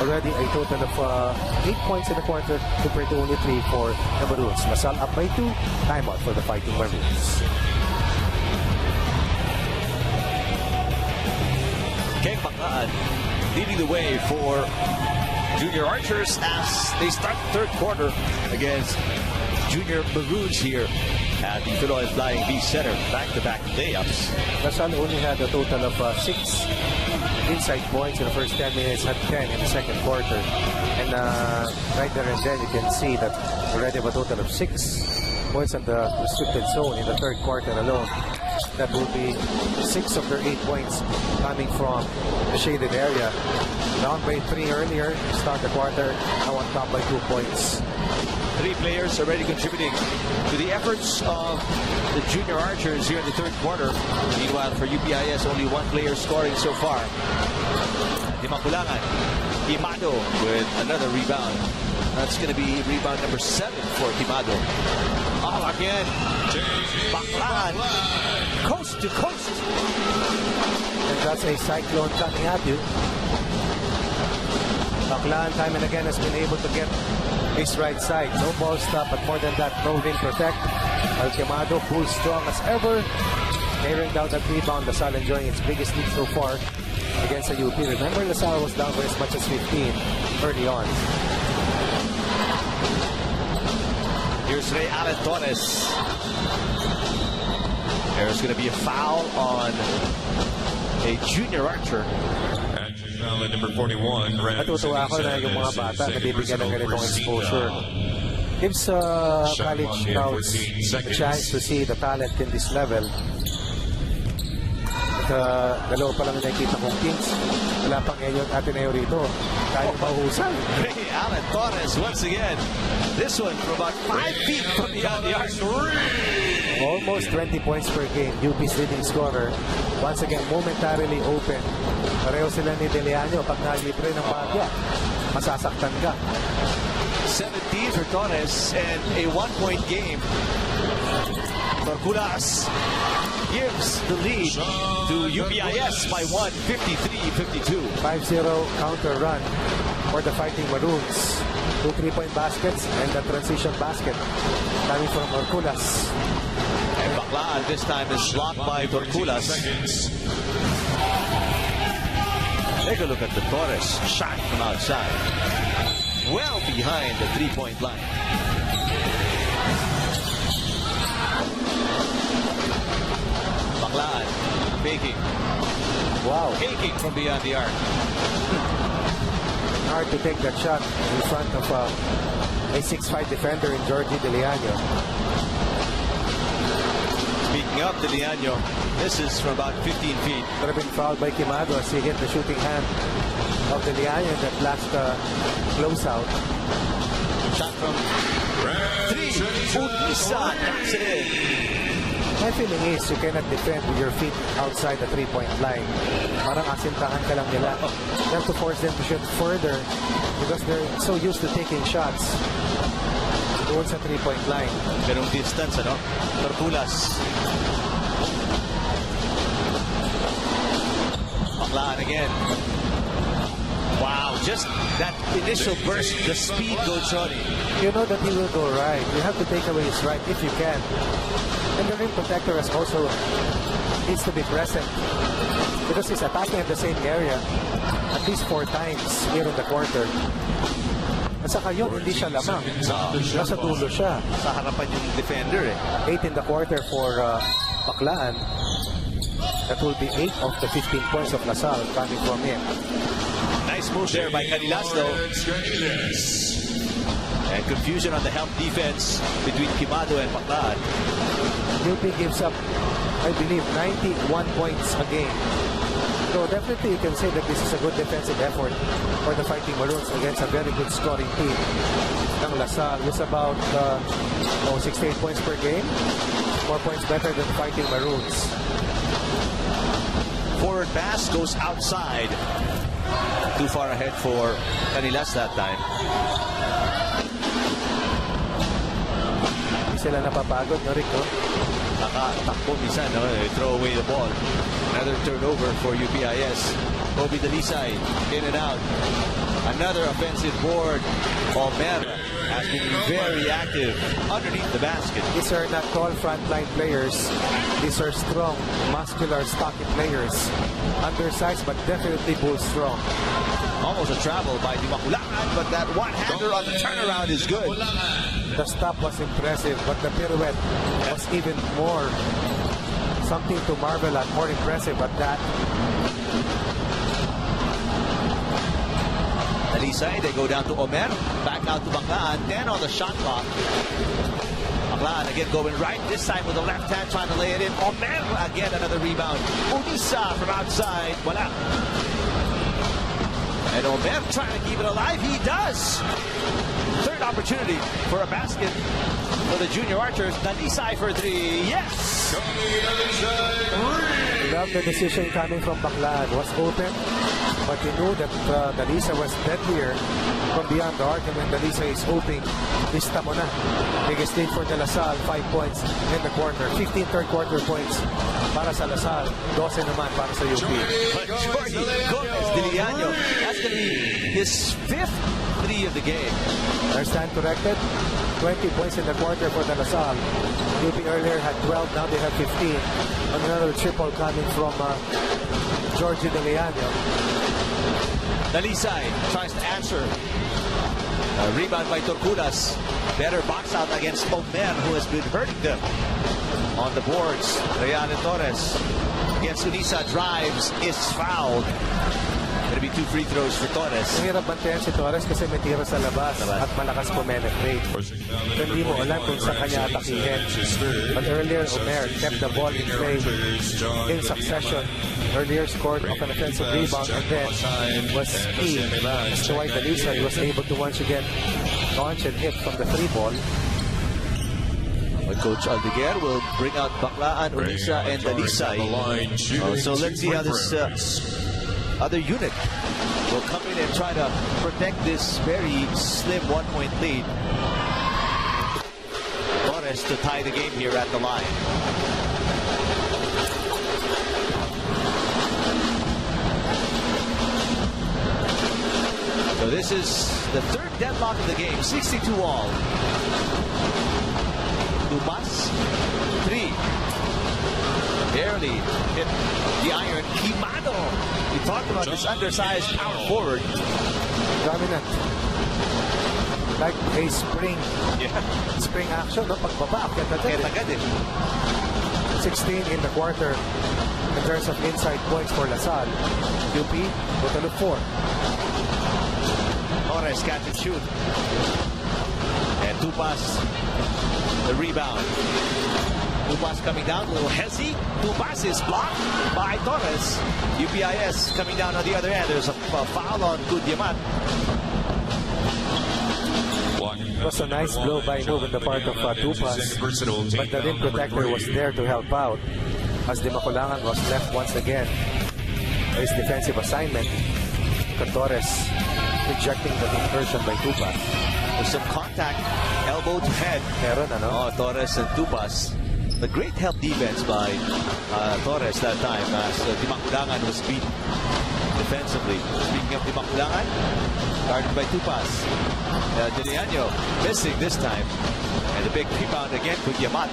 already a total of 8 points in the quarter compared to only 3 for the Maroons. La Salle up by 2. Timeout for the Fighting Maroons. Keng Baclaan leading the way for Junior Archers as they start the third quarter against Junior Maroons here at the Philoy Flying V Center. Back-to-back layups. La Salle only had a total of 6 inside points in the first 10 minutes, had 10 in the second quarter. And right there and then you can see that already have a total of 6 points at the restricted zone in the third quarter alone. That will be 6 of their 8 points coming from the shaded area. Down by 3 earlier, start the quarter, now on top by 2 points. 3 players already contributing to the efforts of the Junior Archers here in the third quarter. Meanwhile, for UPIS, only 1 player scoring so far. Dimakulangan, Quimado with another rebound. That's going to be rebound number 7 for Quimado. Oh, again, Baclaan, coast to coast. And that's a cyclone coming at you. Baclaan time and again has been able to get his right side. No ball stop, but more than that, no rim protect. Quimado pulls strong as ever. Tearing down that rebound. La Salle enjoying its biggest lead so far against the UP. Remember, La Salle was down by as much as 15 early on. Here's Ray Allen Torres. There's going to be a foul on a Junior Archer. Number 41, Natutuwa ako na yung mga bata na bibigyan ng ganitong exposure. Gives college scouts a chance to see the talent in this level. At dalawa pa lang nakikita kong teams. Wala pang ngayon at Ateneo rito. Kaya mahuhusay. Ray Allen Torres once again. This one from about 5 feet from beyond the arc. Almost 20 points per game. UP's leading scorer. Once again, momentarily open. Pareho sila ni Deliano. Pag nalibre ng bagya, masasaktan ka. 17 for Torres and a 1-point game. Torculas gives the lead to UPIS by 1, 53-52. 5-0 counter run for the Fighting Maroons. 2 3-point baskets and the transition basket coming from Torculas. And Baclaan this time is blocked by Torculas. Take a look at the Torres shot from outside. Well behind the 3-point line. Baclaan faking. Wow. Taking from beyond the arc. Hard to take that shot in front of a 6'5 defender in Georgie Deliano. Speaking of Deliano, this is from about 15 feet. Could have been fouled by Quimado as he hit the shooting hand of Deliano in that last closeout. Shot from 3. Utisa knocks it in. My feeling is you cannot defend with your feet outside the 3-point line. Parang asintahan ka lang nila. You have to force them to shoot further because they're so used to taking shots towards the 3-point line. Ganong distance, ano? Torculas. Baclaan again. Wow, just that initial burst, the speed goes on. You know that he will go right. You have to take away his right if you can. And the rim protector has also needs to be present because he's attacking at the same area at least 4 times here in the quarter. At saka yun, hindi siya lamang. Nasa dulo siya. Sa harapan yung defender eh. 8 in the quarter for Baclaan. That will be 8 of the 15 points of La Salle coming from him. Nice move there by Canilaslo. And confusion on the help defense between Quimado and Baclaan. UP gives up, I believe, 91 points a game. So definitely you can say that this is a good defensive effort for the Fighting Maroons against a very good scoring team. Ng La Salle is about 68 points per game. 4 points better than Fighting Maroons. Forward pass goes outside. too far ahead for Canilas that time. Hindi sila napapagod, no, Rick? No? Nakatakbo minsan, no? They throw away the ball. Another turnover for UPIS. Obi Dalisay in and out. Another offensive board. Omer has been very active underneath the basket. These are not tall frontline players. These are strong, muscular, stocky players. Undersized, but definitely bull strong. Almost a travel by Dimaculangan, but that one-hander on the turnaround is good. The stop was impressive, but the pirouette was even more something to marvel at, more impressive at that. Dalisay, they go down to Omer, back out to Banglaan, 10 on the shot clock. Banglaan again going right, this time with the left hand trying to lay it in. Omer again, another rebound. Unisa from outside, wala. And Omer trying to keep it alive, he does. Third opportunity for a basket for the junior archers. Dalisay for three, yes! Love the decision coming from Banglaan. Was open, but he knew that Dalisay was deadlier from beyond the arc, and when Dalisay is hoping, lista mo na. Biggest lead for De La Salle, 5 points in the quarter. 15 third quarter points para sa La Salle, 12 naman para sa UP. But Jorge Gomez Diliano, that's going to be his fifth three of the game. Their stand corrected. 20 points in the quarter for De La Salle. UP earlier had 12, now they have 15. And another triple coming from Jorge Diliano. Dalisay tries to answer. Rebound by Torcudas. Better box out against Omer, who has been hurting them on the boards. Real Torres against Unisa, drives, is fouled. Gonna be 2 free throws for Torres. Mahirap bantayan si Torres kasi may tira sa labas at malakas penetrate. Hindi mo alam kung saan kanya atakihin. But earlier, Omer kept the ball in play in succession. Earlier scored off an offensive rebound and then was key as to why Dalisay was able to once again launch and hit from the 3 ball. Coach Aldeguer will bring out Banglaan, Unisa, and Dalisay. So let's see how this other unit will come in and try to protect this very slim 1-point lead. Torres to tie the game here at the line. So this is the third deadlock of the game. 62 all. Dumas, 3. Barely hit the iron. Quimado. We talked about this undersized power forward. Dominant. Like a spring. Yeah. Spring action, no? Pagbaba, Agad eh. 16 in the quarter in terms of inside points for La Salle. UP, total of 4. Torres catch and shoot. And Tupas, the rebound. Tupas coming down, a little hezzy. Tupas is blocked by Torres. UPIS coming down on the other end. There's a foul on Kudiamat. It was a nice blow-by move on the part of Tupas, but the rim protector was there to help out as Dimaculangan was left once again. His defensive assignment, Torres rejecting the incursion by Tupas. With some contact, elbow to head. Meron, ano? Oh, Torres and Tupas. The great help defense by Torres that time as Dimaculangan was beaten defensively. Speaking of Dimaculangan, guarded by Tupas. Diliano missing this time. And a big rebound again for Yamat.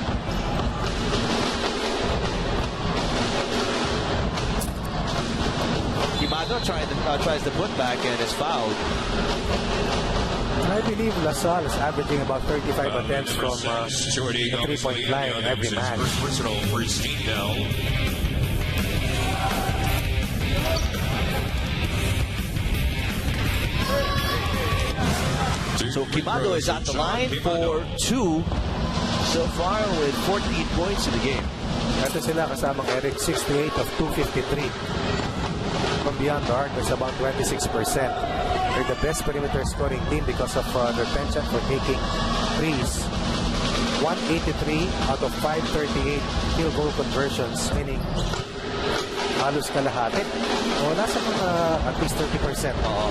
Quimado tries the putback and is fouled. I believe La Salle is averaging about 35 attempts from the 3-point line every match. So Quimado is at the line for 2 so far with 14 points in the game. Ito sila kasamang Eric, 68 of 253. From beyond the arc, it's about 26%. They're the best perimeter scoring team because of their penchant for taking threes. 183 out of 538 field goal conversions, meaning halos kalahati. O nasa mga at least 30%. Oo.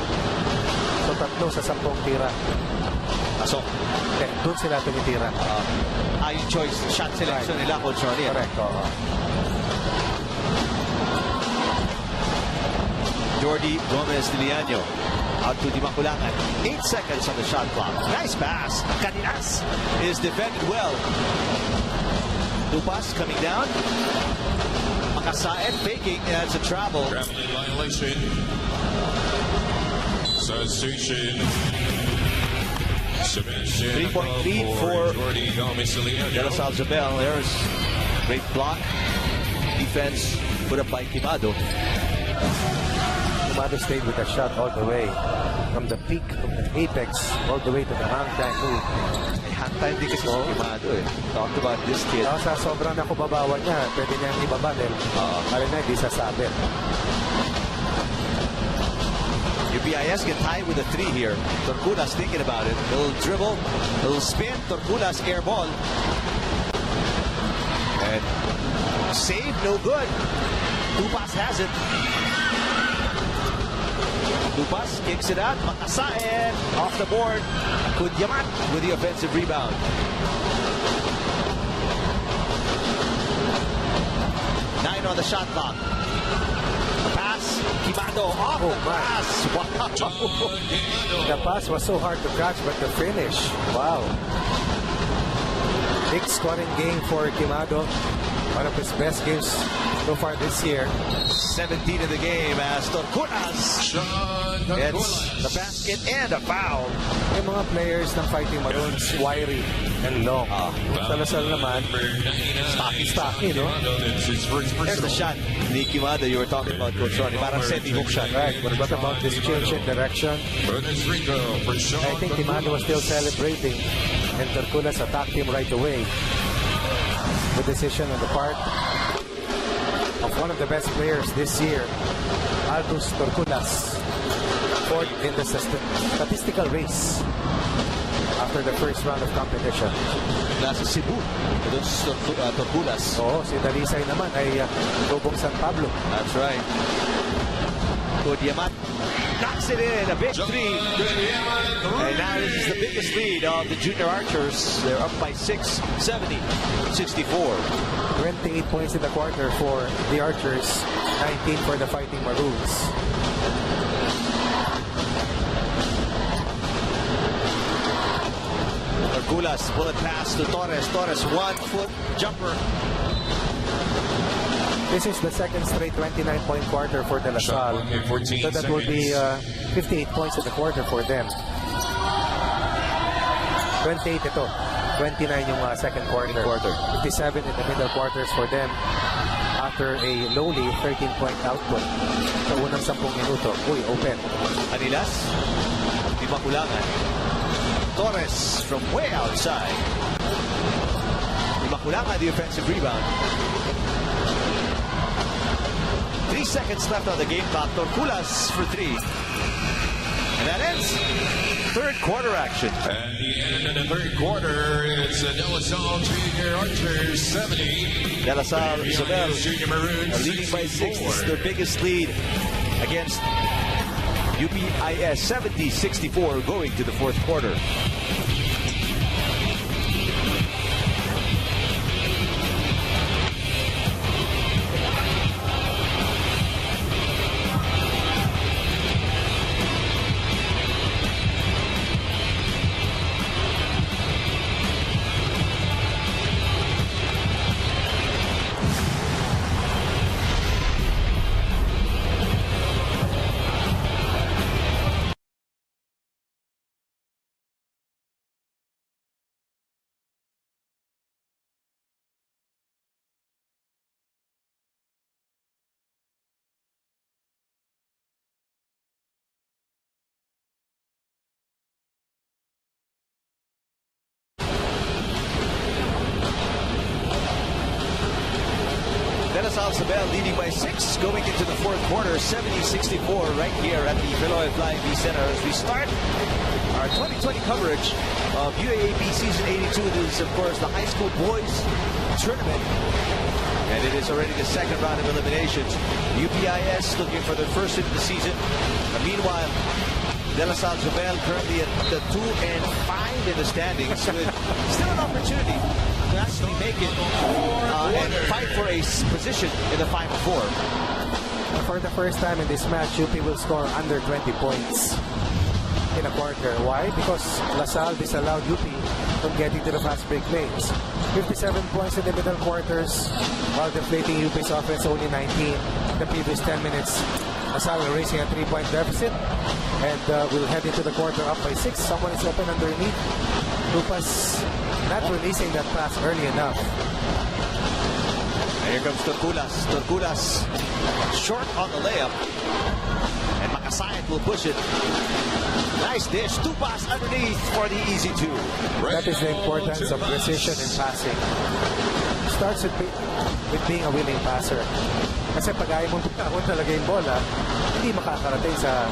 So 3 sa 10 tira. So, Doon sila tumitira. yung choice shot selection nila, Coach Ronnie. Correct. Jordi Gomez Diliano out to Di Maculangan. 8 seconds on the shot clock. Nice pass. Caninas is defended well. Lupas coming down. Makasaet faking. That's a travel. Traveling violation. Substitution. 3-point lead for De La Salle Isabel. There's great block. Defense put up by Quimado. Quimado stayed with the shot all the way. From the peak, from the apex, all the way to the hang time move. Hang time din kasi si Quimado eh. Talked about this kid. Sa sobrang nakubabawan niya, pwede niyang ibaba dahil na hindi sasabi. UPIS can tie with a 3 here. Torculas thinking about it. Little dribble, little spin. Torculas air ball. And save, no good. Lupas has it. Lupas kicks it out. Makasaet off the board. Kudyamat with the offensive rebound. Nine on the shot clock. Pass, Quimado off the pass. Wow. The pass was so hard to catch, but the finish, wow. Big scoring game for Quimado. One of his best games so far this year. 17 in the game as Torculas gets the basket and a foul. Yung mga players ng Fighting Maroons, wiry and long. Sa Lasal naman, stocky, no? There's the shot ni Quimado you were talking about, Coach Ronnie. Parang semi-hook shot. Right, but what about this change in direction? I think Quimado was still celebrating and Torculas attacked him right away. The decision on the part of one of the best players this year, Aldous Torculas, fourth in the statistical race after the first round of competition. Nasa Cebu, Torculas. Si Dalisay naman ay Lobong San Pablo. That's right. Kudyamat knocks it in, a big 3. And now this is the biggest lead of the junior archers. They're up by 6, 70-64. 28 points in the quarter for the Archers, 19 for the Fighting Maroons. Torculas, bullet pass to Torres. Torres, 1-foot jumper. This is the second straight 29-point quarter for De La Salle. So that will be 58 points in the quarter for them. 28 ito. 29 yung second quarter. 57 in the middle quarters for them after a lowly 13-point output sa unang 10 minuto. Open. Anilas, Di Maculangan. Torres from way outside. Di Maculangan, the offensive rebound. 3 seconds left on the game clock. Torculas for 3. And that ends third quarter action. At the end of the third quarter, it's the De La Salle Junior Archers 70. De La Salle Isabel Junior Maroons leading by 6. This is their biggest lead against UPIS 70-64 going to the fourth quarter. De La Salle Isabel leading by 6 going into the fourth quarter, 70-64 right here at the Philoy Flying V Center as we start our 2020 coverage of UAAP Season 82. This is, of course, the high school boys tournament. And it is already the second round of eliminations. UPIS looking for their first win of the season. Meanwhile, De La Salle Jubel currently at the 2-5 in the standings with still an opportunity to actually make it and fight for a position in the Final Four. For the first time in this match, UP will score under 20 points in a quarter. Why? Because La Salle disallowed UP from getting to the fast break lanes. 57 points in the middle quarters, while deflating UP's offense only 19 in the previous 10 minutes. La Salle racing a 3-point deficit, and will head into the quarter up by 6. Someone is open underneath. Lupas not releasing that pass early enough. And here comes Torculas. Torculas short on the layup. And Makasayat will push it. Nice dish. Tupas underneath for the easy two. That is the importance of precision in passing. Starts with being a willing passer. Kasi pag ayaw mong pinakon talaga yung bola, hindi makakarating sa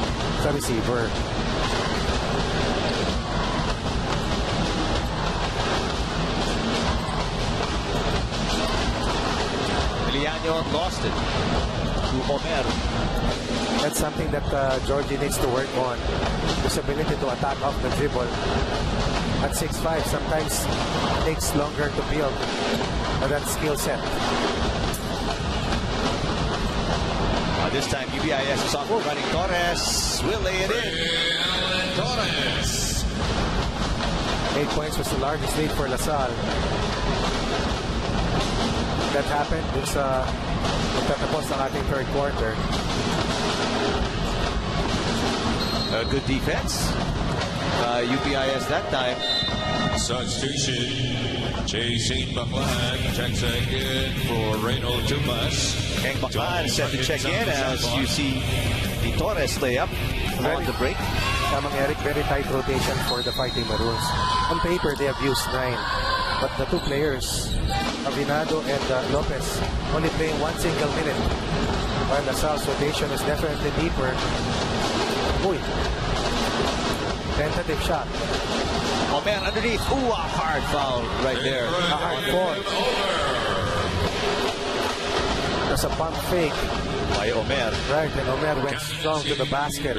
receiver. Miliano lost it to Omer. That's something that Georgie needs to work on. His ability to attack off the dribble. At 6'5", sometimes takes longer to build that skill set. This time, UPIS is off running. Torres will lay it in. Torres. 8 points was the largest lead for La Salle. That happened. It's magtatapos ng ating third quarter. A good defense. UPIS that time. Substitution. Chasing Baclan checks in for Reno Tumas. Hank Baclan set to check in as you see the Torres layup on the break. Tamang Eric, very tight rotation for the Fighting Maroons. On paper, they have used 9. But the two players, Avinado and Lopez, only playing 1 single minute. While La Salle's rotation is definitely deeper. Uy. Tentative shot. Oh man, underneath. Ooh, a hard foul right there. A hard foul. There's a pump fake. By Omer. Right, and Omer went strong to the basket.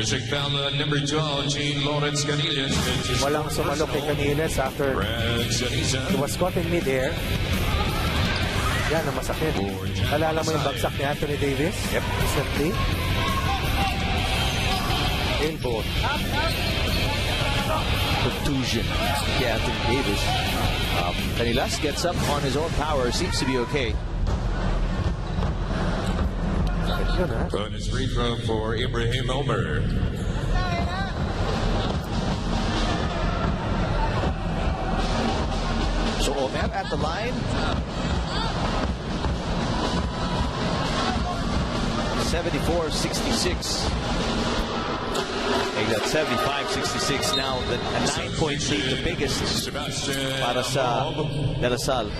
Number 12, Gene Lawrence Canillas. Walang sumalok kay Canillas after he was caught in mid-air. Yan, ang masakit. Alala mo yung bagsak ni Anthony Davis? Yep. Recently. Elbow. Contusion. Yeah, Anthony Davis. Canillas gets up on his own power. Seems to be okay. Bonus free throw for Ibrahim Omer. So Omer at the line. 74-66. They got 75-66 now. A 9-point lead, the biggest para sa De La Salle.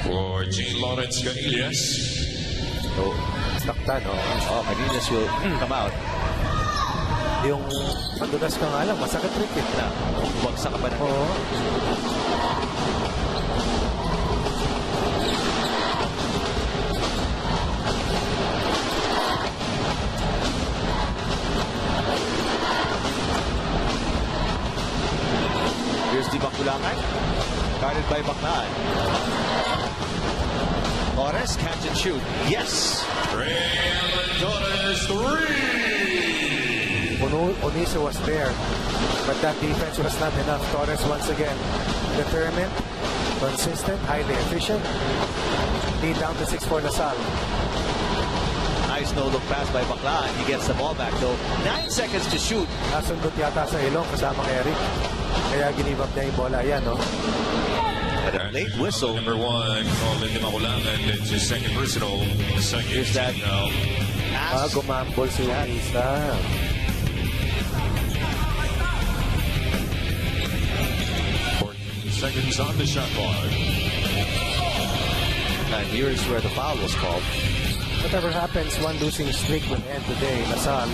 For Gene Lawrence Canillas. So, Taktan, oh, Canillas will come out. Yung madulas ka nga lang, masakit rin Na, bagsak ka pa na. Oo. Here's the Bakulangan. Guarded by Baclan. Torres, catch and shoot. Yes! Torres, 3! Oniso was there, but that defense was not enough. Torres once again determined, consistent, highly efficient. Lead down to 6 for La Salle. Nice no-look pass by Baclan. He gets the ball back though. 9 seconds to shoot. Nasundot yata sa ilong kasama kay Eric. Kaya ginibap niya yung bola. Ayan, no? But a late whistle. Number 1 called into Makulangan. It's his second personal. Here's that pass. Gumambol si Unisa. 14 seconds on the shot clock. And here's where the foul was called. Whatever happens, one losing streak will end today. La Salle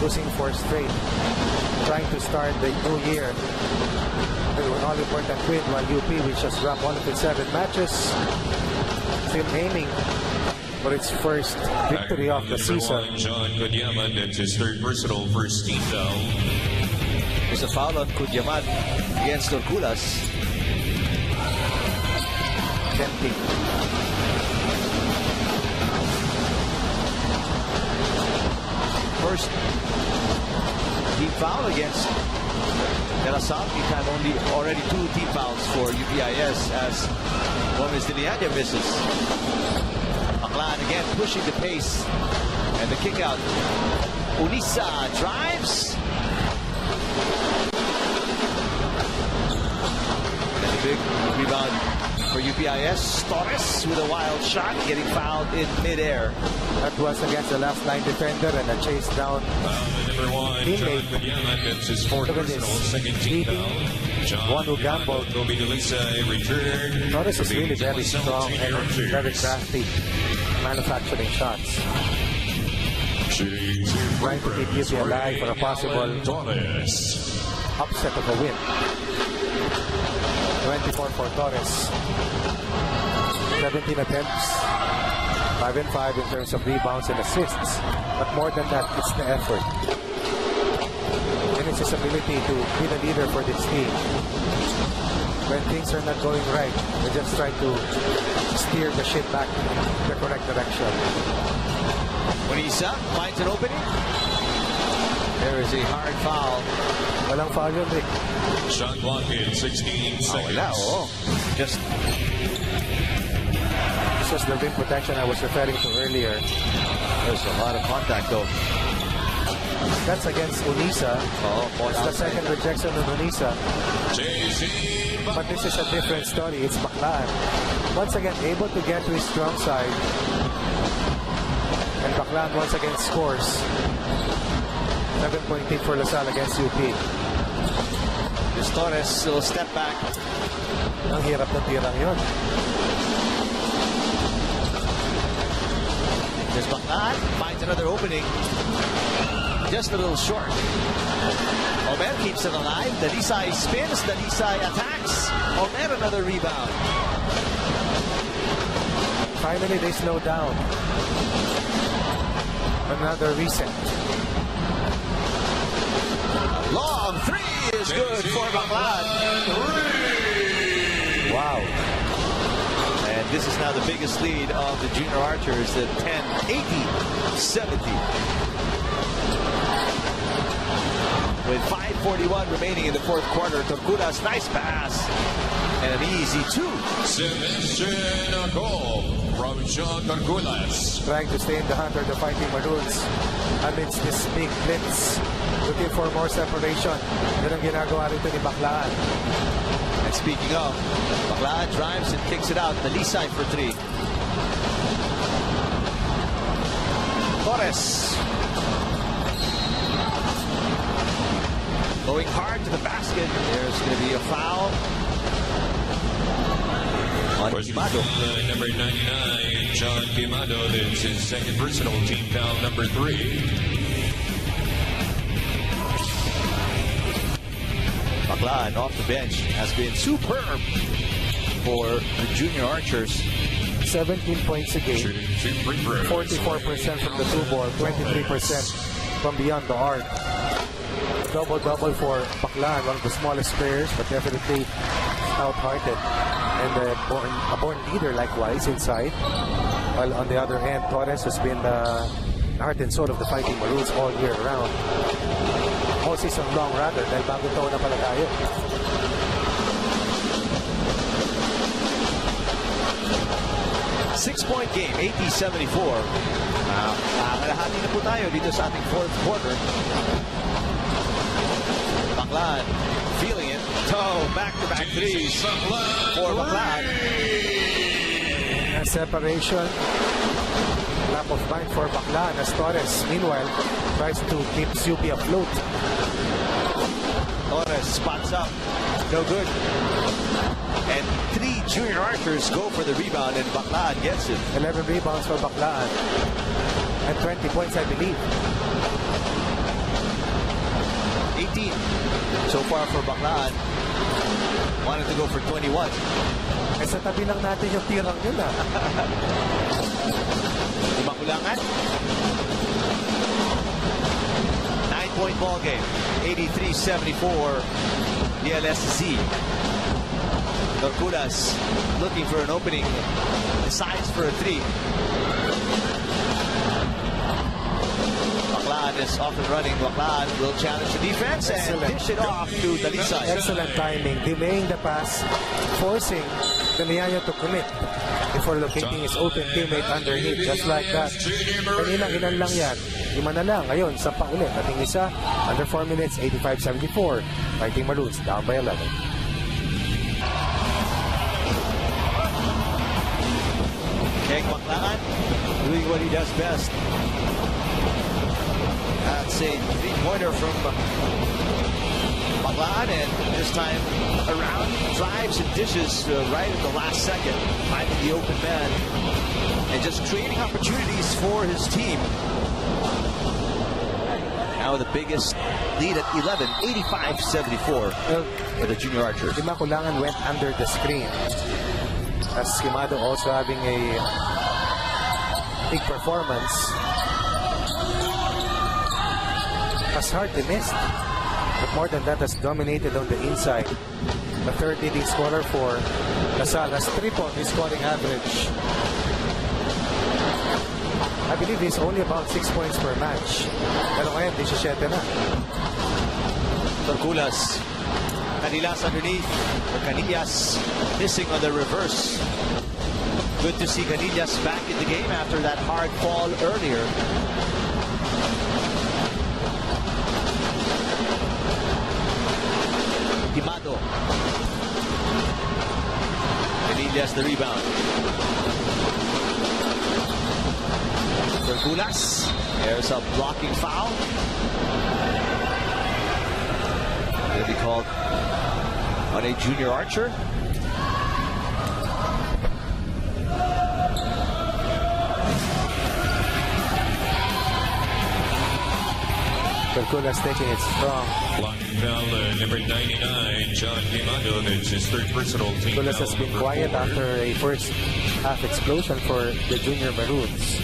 losing 4 straight. Trying to start the new year with an all-important win, while UP, which has dropped 1 of its 7 matches, still aiming for its first victory of the season. John Kudyaman, that's his third personal, first team foul. There's a foul on Kudyaman against Torculas. Tempting. First team foul against DLSZ. Meantime, already 2 team fouls for UPIS as Gomez de Lianya misses. Baclan again pushing the pace and the kick out. Unisa drives. And a big rebound for UPIS. Torres with a wild shot, getting fouled in midair. That was against the last line defender and a chase down. Number 1, John Teammate. Kudyaman, that's his fourth Look at personal, this. second team Beating foul. John one who gambled. Toby DeLisa returned. Torres is really very Junior strong and Archers. very crafty manufacturing shots. Shooting Trying to keep UP alive for a possible Torres. upset of a win. 24 for Torres. 17 attempts. 5 and 5 in terms of rebounds and assists. But more than that, it's the effort. And it's his ability to be the leader for this team. When things are not going right, they just try to steer the ship back in the correct direction. Unisa finds an opening. There is a hard foul. Walang foul yun, Rick. Shot clock in 16 seconds. Wala, oo. Just This was the rim protection I was referring to earlier. there's a lot of contact though. That's against Unisa. Oh, It's the second rejection of Unisa. JC But this is a different story. It's Baclan. Once again, able to get to his strong side. And Baclan once again scores. 7-point lead for Lasal against UP. This Torres will step back. Ang hirap ng tirang yun. There's Baclan, finds another opening. Just a little short. Omer keeps it alive. Dalisay spins. Dalisay attacks. Omer another rebound. Finally, they slow down. Another reset. Long three is good for Baclan. Wow. And this is now the biggest lead of the junior archers at 10-80-70. With 5:41 remaining in the fourth quarter, Torculas, nice pass. And an easy 2. Sebastian Agol from John Torculas. Trying to stay in the hunt of the Fighting Maroons amidst this big blitz. Looking for more separation. Yun ang ginagawa rito ni Baclan. And speaking of, Baclan drives and kicks it out. Dalisay for 3. Torres. Going hard to the basket. There's going to be a foul on Quimado. Number 99, John Quimado. That's his second personal, team foul number 3. Baclan off the bench has been superb for the junior archers. 17 points a game. Shooting 2 free throws. 44% from the 2-ball, 23% from beyond the arc. Double-double for Baclan, one of the smallest players, but definitely stout-hearted. And a born leader likewise inside. While on the other hand, Torres has been the heart and soul of the Fighting Maroons all year round. All season long rather, dahil bagong taon na pala tayo. Six-point game, 80-74. Kalahati na po tayo dito sa ating fourth quarter. Baclan feeling it. Back-to-back threes for Baclan. A separation. Lap of mind for Baclan as Torres, meanwhile, tries to keep UP afloat. Torres spots up. No good. And 3 junior archers go for the rebound, and Baclan gets it. 11 rebounds for Baclan. And 20 points, I believe. 18 so far for Baclan. Wanted to go for 21. Eh, sa tabi lang natin yung tirang yun, ah. Imakulangan. 9-point ball game. 83-74. DLSZ. Norculas looking for an opening. Decides for a 3. Baclan is off and running. Baclan will challenge the defense and dish it off to Dalisay. Excellent timing. Delaying the pass, forcing Daliayo to commit before locating his open teammate underneath. Just like that. Kanina ilan lang yan. 5 na lang. Ngayon, 10 ulit. Ating isa, under 4 minutes, 85-74. Fighting Maroons, down by 11. Keng Baclan doing what he does best. That's a 3-pointer from Baclan, and this time around drives and dishes right at the last second, finding the open man and just creating opportunities for his team. Now the biggest lead at 11, 85-74 for the junior archers. Imakulangan went under the screen. As Quimado also having a big performance. As hard they missed, but more than that, has dominated on the inside. The third leading scorer for LaSalle has tripled his scoring average. I believe he's only about 6 points per match. Pero ngayon, 17 na. Norculas. Canillas underneath. Canillas missing on the reverse. Good to see Canillas back in the game after that hard fall earlier. Quimado. Canillas the rebound. Norculas. There's a blocking foul. Will be called on a junior archer. Norculas taking it strong. Blocking foul, number 99, John Quimado. That's his third personal team. Norculas has been quiet after a first half explosion for the junior Maroons.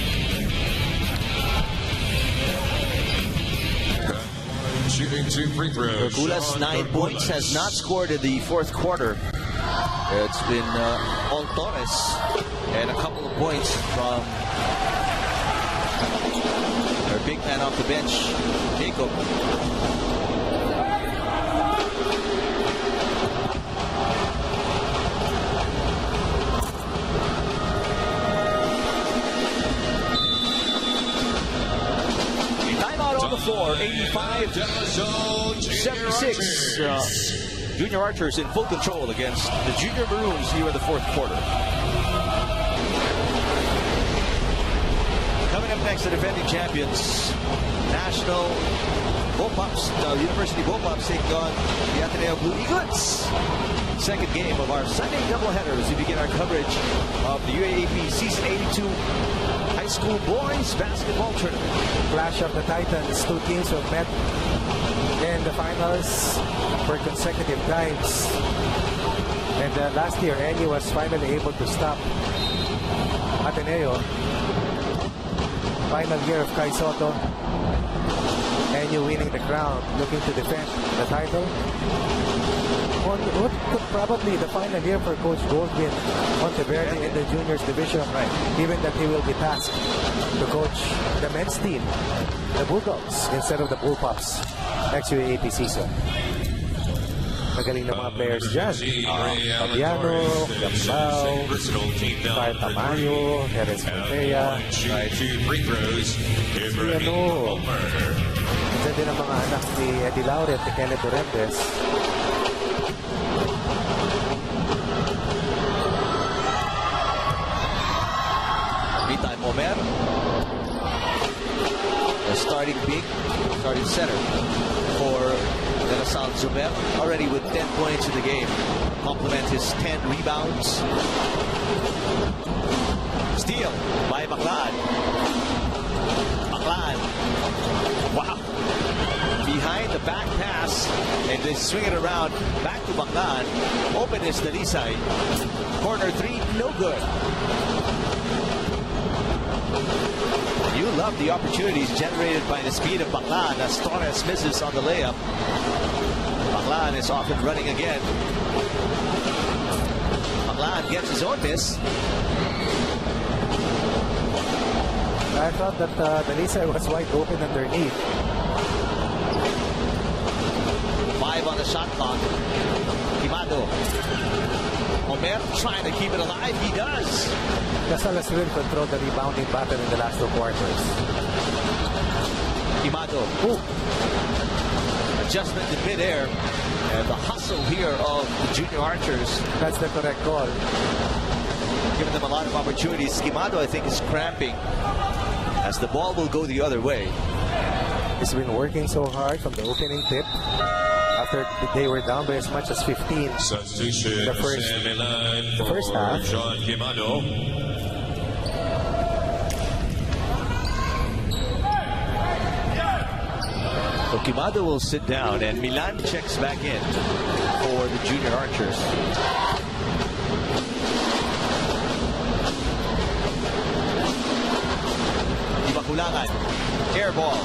Shooting 2 free throws. Norculas, 9 points, has not scored in the fourth quarter. It's been all Torres and a couple of points from their big man off the bench, Jacob. Timeout on the floor, 85-76. Junior Archers in full control against the Junior Maroons here in the fourth quarter. Coming up next, the defending champions, National Bullpups, University Bullpups taking on the Ateneo Blue Eagles. Second game of our Sunday doubleheader as we begin our coverage of the UAAP Season 82 High School Boys Basketball Tournament. Clash of the Titans, 2 teams have met in the finals for consecutive times. And last year, NU was finally able to stop Ateneo. Final year of Kai Soto. NU winning the crown, looking to defend the title. What could probably the final year for Coach Goldwyn Monteverde in the juniors division, given that he will be tasked to coach the men's team, the Bulldogs, instead of the Bullpups next UAAP season. Magaling na mga players dyan. Fabiano, Gambao, Kyle Tamayo, Jerez Montea, Fabiano. Diyan din ang mga anak ni Eddie Laurent, ni Kenneth Durentes. Meantime, Omer, the starting big, starting center for De La Salle Zuber, already with 10 points in the game. Complement his 10 rebounds. Steal by Baclan. Baclan. Wow. Behind the back pass And they swing it around back to Baclan. Open is Dalisay. Corner three, no good. You love the opportunities generated by the speed of Baclan as Torres misses on the layup. Baclan is off and running again. Baclan gets his own miss. I thought that Dalisay was wide open underneath. 5 on the shot clock. Quimado. Omer trying to keep it alive. He does. Lasal has really controlled the rebounding pattern in the last 2 quarters. Quimado. Adjustment in midair. And the hustle here of the junior archers. That's the correct call. Giving them a lot of opportunities. Quimado, I think, is cramping as the ball will go the other way. He's been working so hard from the opening tip. After they were down by as much as 15 Substitution the first half. John Quimado. So Quimado will sit down and Milan checks back in for the junior archers. Ibakulangan. Air ball.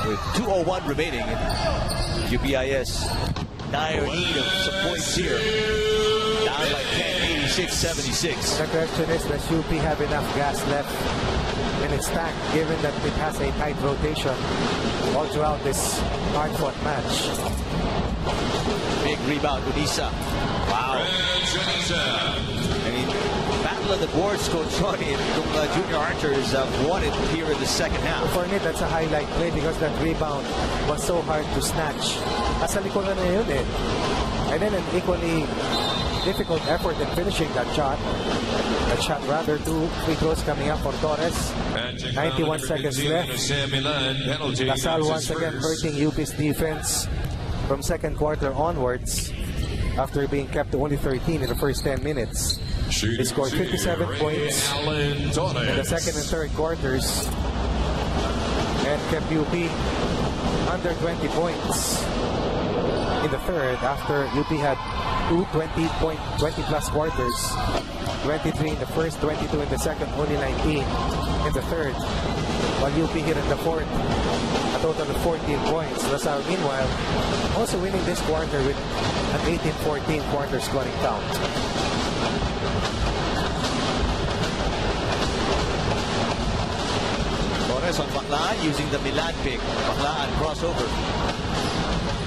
With 2:01 remaining, UPIS dire need of some points here. Down by 10, 86-76. The question is, does UP have enough gas left in its tank, given that it has a tight rotation all throughout this hard-fought match? Big rebound, Unisa. Wow. I mean, battle of the boards, Coach Ronnie. Junior archers have won it here in the second half. For me, that's a highlight play because that rebound was so hard to snatch. Asa likuran na yun eh. And then an equally difficult effort in finishing that shot. That shot rather, 2 free throws coming up for Torres. 91 seconds left. Lasal once again hurting UP's defense from second quarter onwards after being kept to only 13 in the first 10 minutes. He scored 57 points in the second and third quarters and kept UP under 20 points in the third after UP had 20 plus quarters. 23 in the first, 22 in the second, only 19 in the third. While UP hit in the fourth a total of 14 points. Lasal, meanwhile, also winning this quarter with an 18-14 quarter scoring count. Torres on Baclan using the Milan pick. Baclan crossover.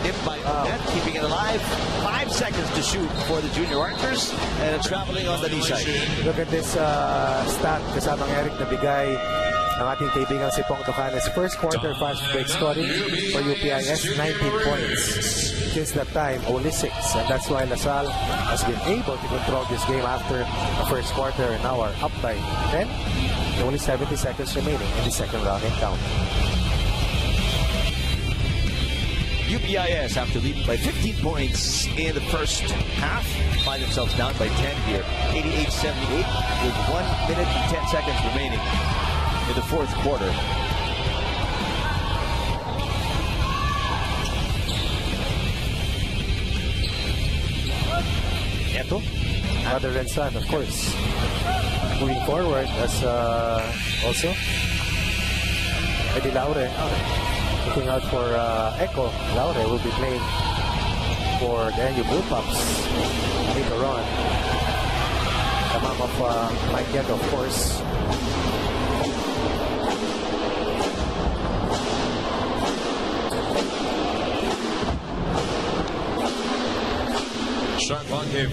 Tipped by Omet, keeping it alive. 5 seconds to shoot for the junior archers. And traveling on the knee side. Look at this stat kasamang Eric na bigay ng ating kaibigan si Pong Tocanes. First quarter fast break scoring for UPIS, 19 points. Since that time, only 6. And that's why Lasal has been able to control this game after the first quarter. And now are up by 10. Only 70 seconds remaining in the second round and count. UPIS have to lead by 15 points in the first half. Find themselves down by 10 here. 88-78 with 1 minute and 10 seconds remaining in the fourth quarter. Eto. Mother and son, of course. Moving forward as also Eddie Laure looking out for Echo. Laure will be playing for the NU Blue Pups later on. The mom of Mike Echo, of course.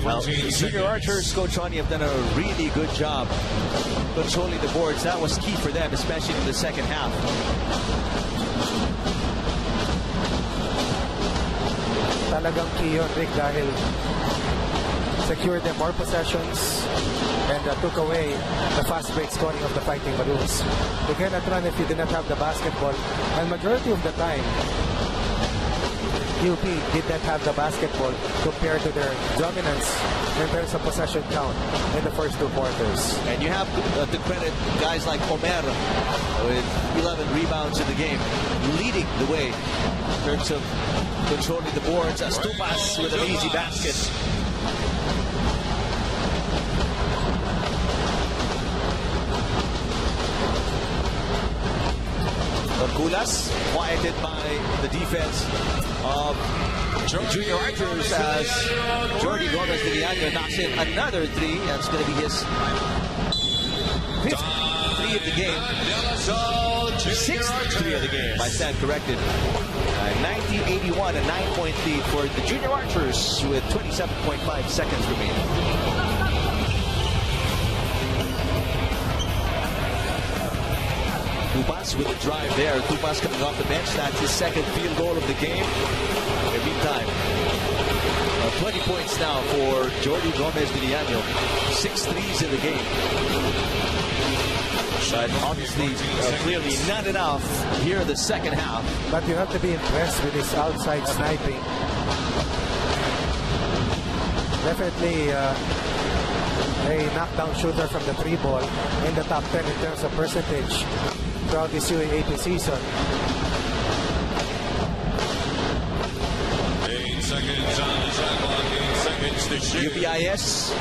Well, the junior archers, Coach Ronnie, have done a really good job controlling the boards. That was key for them, especially in the second half. Talagang key yun, Rick, dahil secured them more possessions and took away the fast break scoring of the Fighting Balloons. You cannot run if you do not have the basketball, and majority of the time UP did not have the basketball compared to their dominance in terms of possession count in the first 2 quarters. And you have to credit guys like Omer with 11 rebounds in the game, leading the way in terms of controlling the boards, as Tupas with an easy basket. Kulas quieted by the defense of the junior archers as Jordi Gomez-Villano knocks in another 3. That's going to be his 5th 3 of the game. 6th 3 of the game. I stand corrected. 90-81, a 9-point lead for the junior archers with 27.5 seconds remaining. Tupas with a drive there. Tupas coming off the bench. That's his 2nd field goal of the game. In the meantime, 20 points now for Jordi Gomez-Villano. 6 threes in the game. But obviously, clearly not enough here in the second half. But you have to be impressed with his outside sniping. Definitely a knockdown shooter from the 3 ball in the top 10 in terms of percentage throughout this UAAP season. 8 seconds on the shot clock, 8 seconds to shoot. UPIS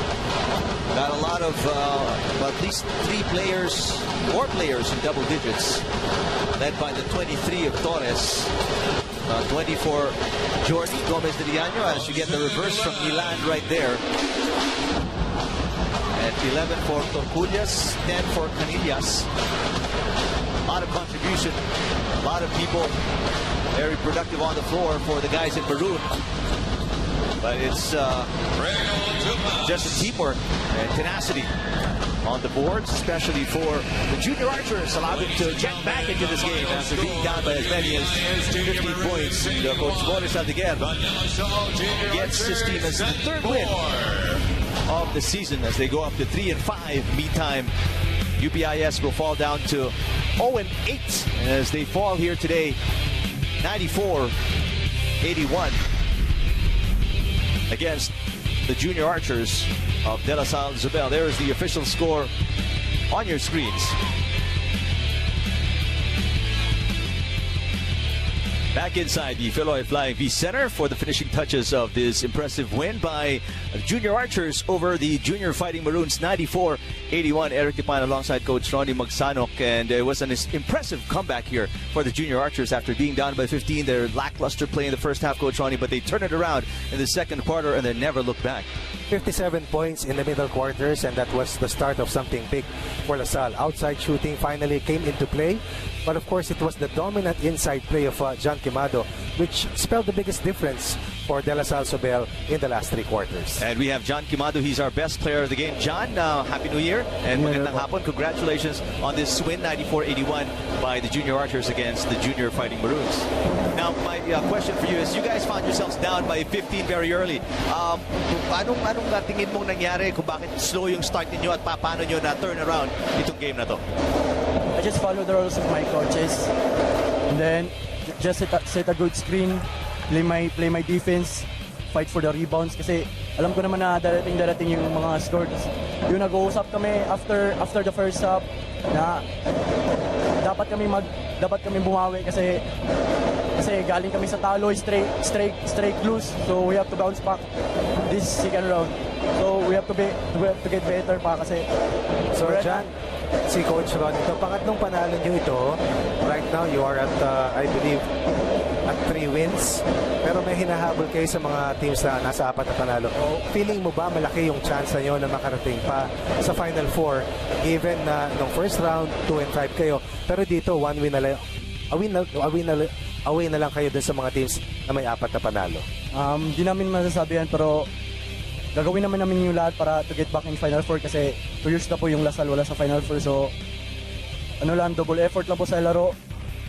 got a lot of, at least 3 players, 4 players in double digits, led by the 23 of Torres. 20 for Jordi Gomez-Villano, as you get the reverse from Milan right there. And 11 for Torcullas, 10 for Canillas. A lot of contribution, a lot of people very productive on the floor for the guys in maroon. But it's just a teamwork and tenacity on the boards, especially for the junior archers, allow them to get back into this game after being down by as many as 15 points. And Coach Boris Aldeguer gets his team as the 3rd win of the season as they go up to 3-5. Meantime, UPIS will fall down to 0-8 as they fall here today, 94-81 against the junior archers of De La Salle Zobel. There is the official score on your screens. Back inside the Philoy Flying V Center for the finishing touches of this impressive win by junior archers over the junior Fighting Maroons, 94-81. Eric Tipan alongside Coach Ronnie Magsanok, and it was an impressive comeback here for the junior archers after being down by 15. Their lackluster play in the first half, Coach Ronnie, but they turned it around in the second quarter and they never looked back. 57 points in the middle quarters, and that was the start of something big for La Salle. Outside shooting finally came into play, but of course it was the dominant inside play of John Quimado which spelled the biggest difference for De La Salle Zobel in the last 3 quarters. And we have John Quimado. He's our best player of the game. John, Happy New Year and magandang hapon. Congratulations on this win, 94-81 by the junior archers against the junior Fighting Maroons. Now, my question for you is, you guys found yourselves down by 15 very early. Anong tingin mong nangyari kung bakit slow yung start ninyo at paano nyo na turn around itong game na to? I just follow the rules of my coaches, and then just set a good screen, play my defense, fight for the rebounds kasi alam ko naman na darating yung mga scores. Yung nag-uusap kami after the first half na dapat kami bumawi kasi galing kami sa talo, straight lose, so we have to bounce back this second round. So we have to get better pa kasi. So John, si Coach Ron, ito pangatlong panalo nyo ito. Right now you are at I believe at 3 wins, pero may hinahabol kayo sa mga teams na nasa 4 na panalo. Feeling mo ba malaki yung chance nyo na makarating pa sa Final 4 given na nung first round 2-5 kayo, pero dito 1 win na lang, away na lang kayo dun sa mga teams na may 4 na panalo? Di namin masasabi yan, pero gagawin naman namin yung lahat para to get back in Final 4 kasi 2 years na po yung La Salle wala sa Final 4. So, double effort lang po sa laro.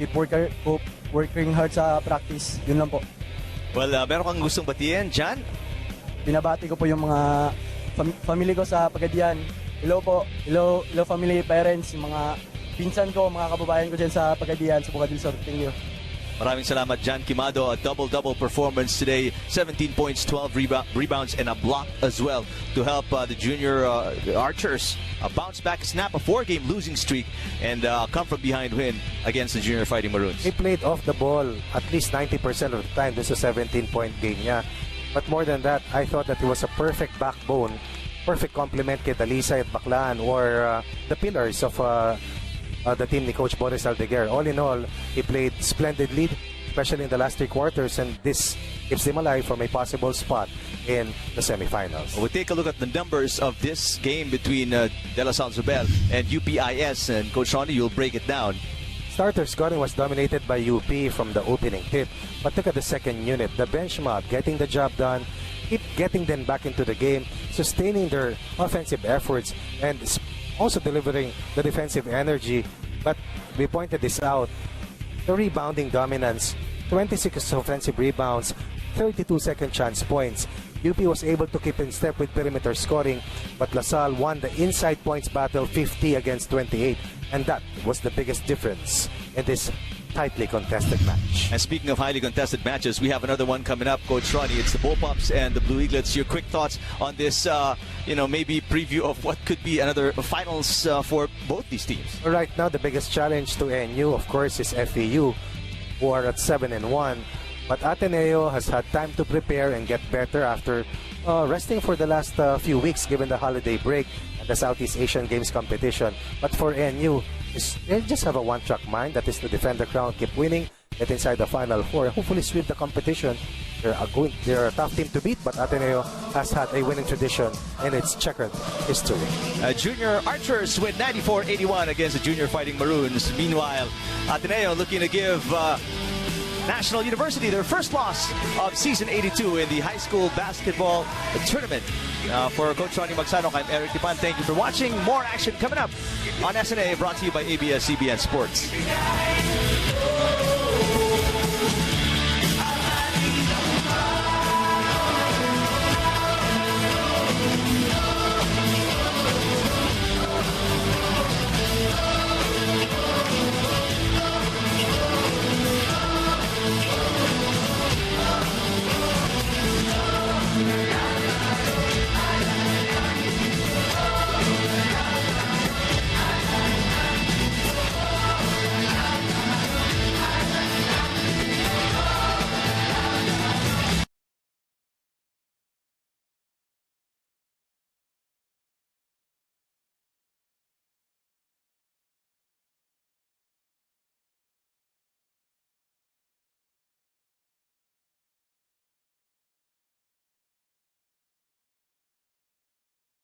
Keep working hard sa practice. Yun lang po. Well, meron kang gustong batiin, John? Binabati ko po yung mga family ko sa Pagadian. Hello po. Hello family, parents, yung mga pinsan ko, mga kababayan ko dyan sa Pagadian, sa Bukadil Sur. Thank you. Maraming salamat, Jan Quimado. A double-double performance today. 17 points, 12 rebounds, and a block as well to help the junior archers bounce back, snap a 4-game losing streak, and come from behind win against the Junior Fighting Maroons. He played off the ball at least 90% of the time. This is a 17-point game niya. But more than that, I thought that he was a perfect backbone, perfect complement kay Dalisay at Baclaan, or the pillars of the team ni Coach Boris Aldeguer. All in all, he played splendidly, especially in the last 3 quarters, and this keeps him alive from a possible spot in the semifinals. We'll take a look at the numbers of this game between De La Salle Zobel and UPIS, and Coach Ronnie, you'll break it down. Starter scoring was dominated by UP from the opening tip, but look at the second unit, the bench mob, getting the job done, keep getting them back into the game, sustaining their offensive efforts, and also delivering the defensive energy. But we pointed this out, the rebounding dominance, 26 offensive rebounds, 32 second chance points. UP was able to keep in step with perimeter scoring, but La Salle won the inside points battle 50 against 28, and that was the biggest difference in this tightly contested match. And speaking of highly contested matches, we have another one coming up, Coach Ronnie. It's the Bullpups and the Blue Eaglets. Your quick thoughts on this, maybe preview of what could be another finals for both these teams. Right now, the biggest challenge to NU, of course, is FEU, who are at 7-1. But Ateneo has had time to prepare and get better after resting for the last few weeks given the holiday break and the Southeast Asian Games competition. But for NU, they just have a one-track mind, that is to defend the crown, keep winning, get inside the Final Four, and hopefully sweep the competition. They're a tough team to beat, but Ateneo has had a winning tradition in its checkered history. Junior Archers win 94-81 against the Junior Fighting Maroons. Meanwhile, Ateneo looking to give National University their first loss of Season 82 in the high school basketball tournament. For Coach Ronnie Magsanok, I'm Eric Tipan. Thank you for watching. More action coming up on SNA, brought to you by ABS-CBN Sports.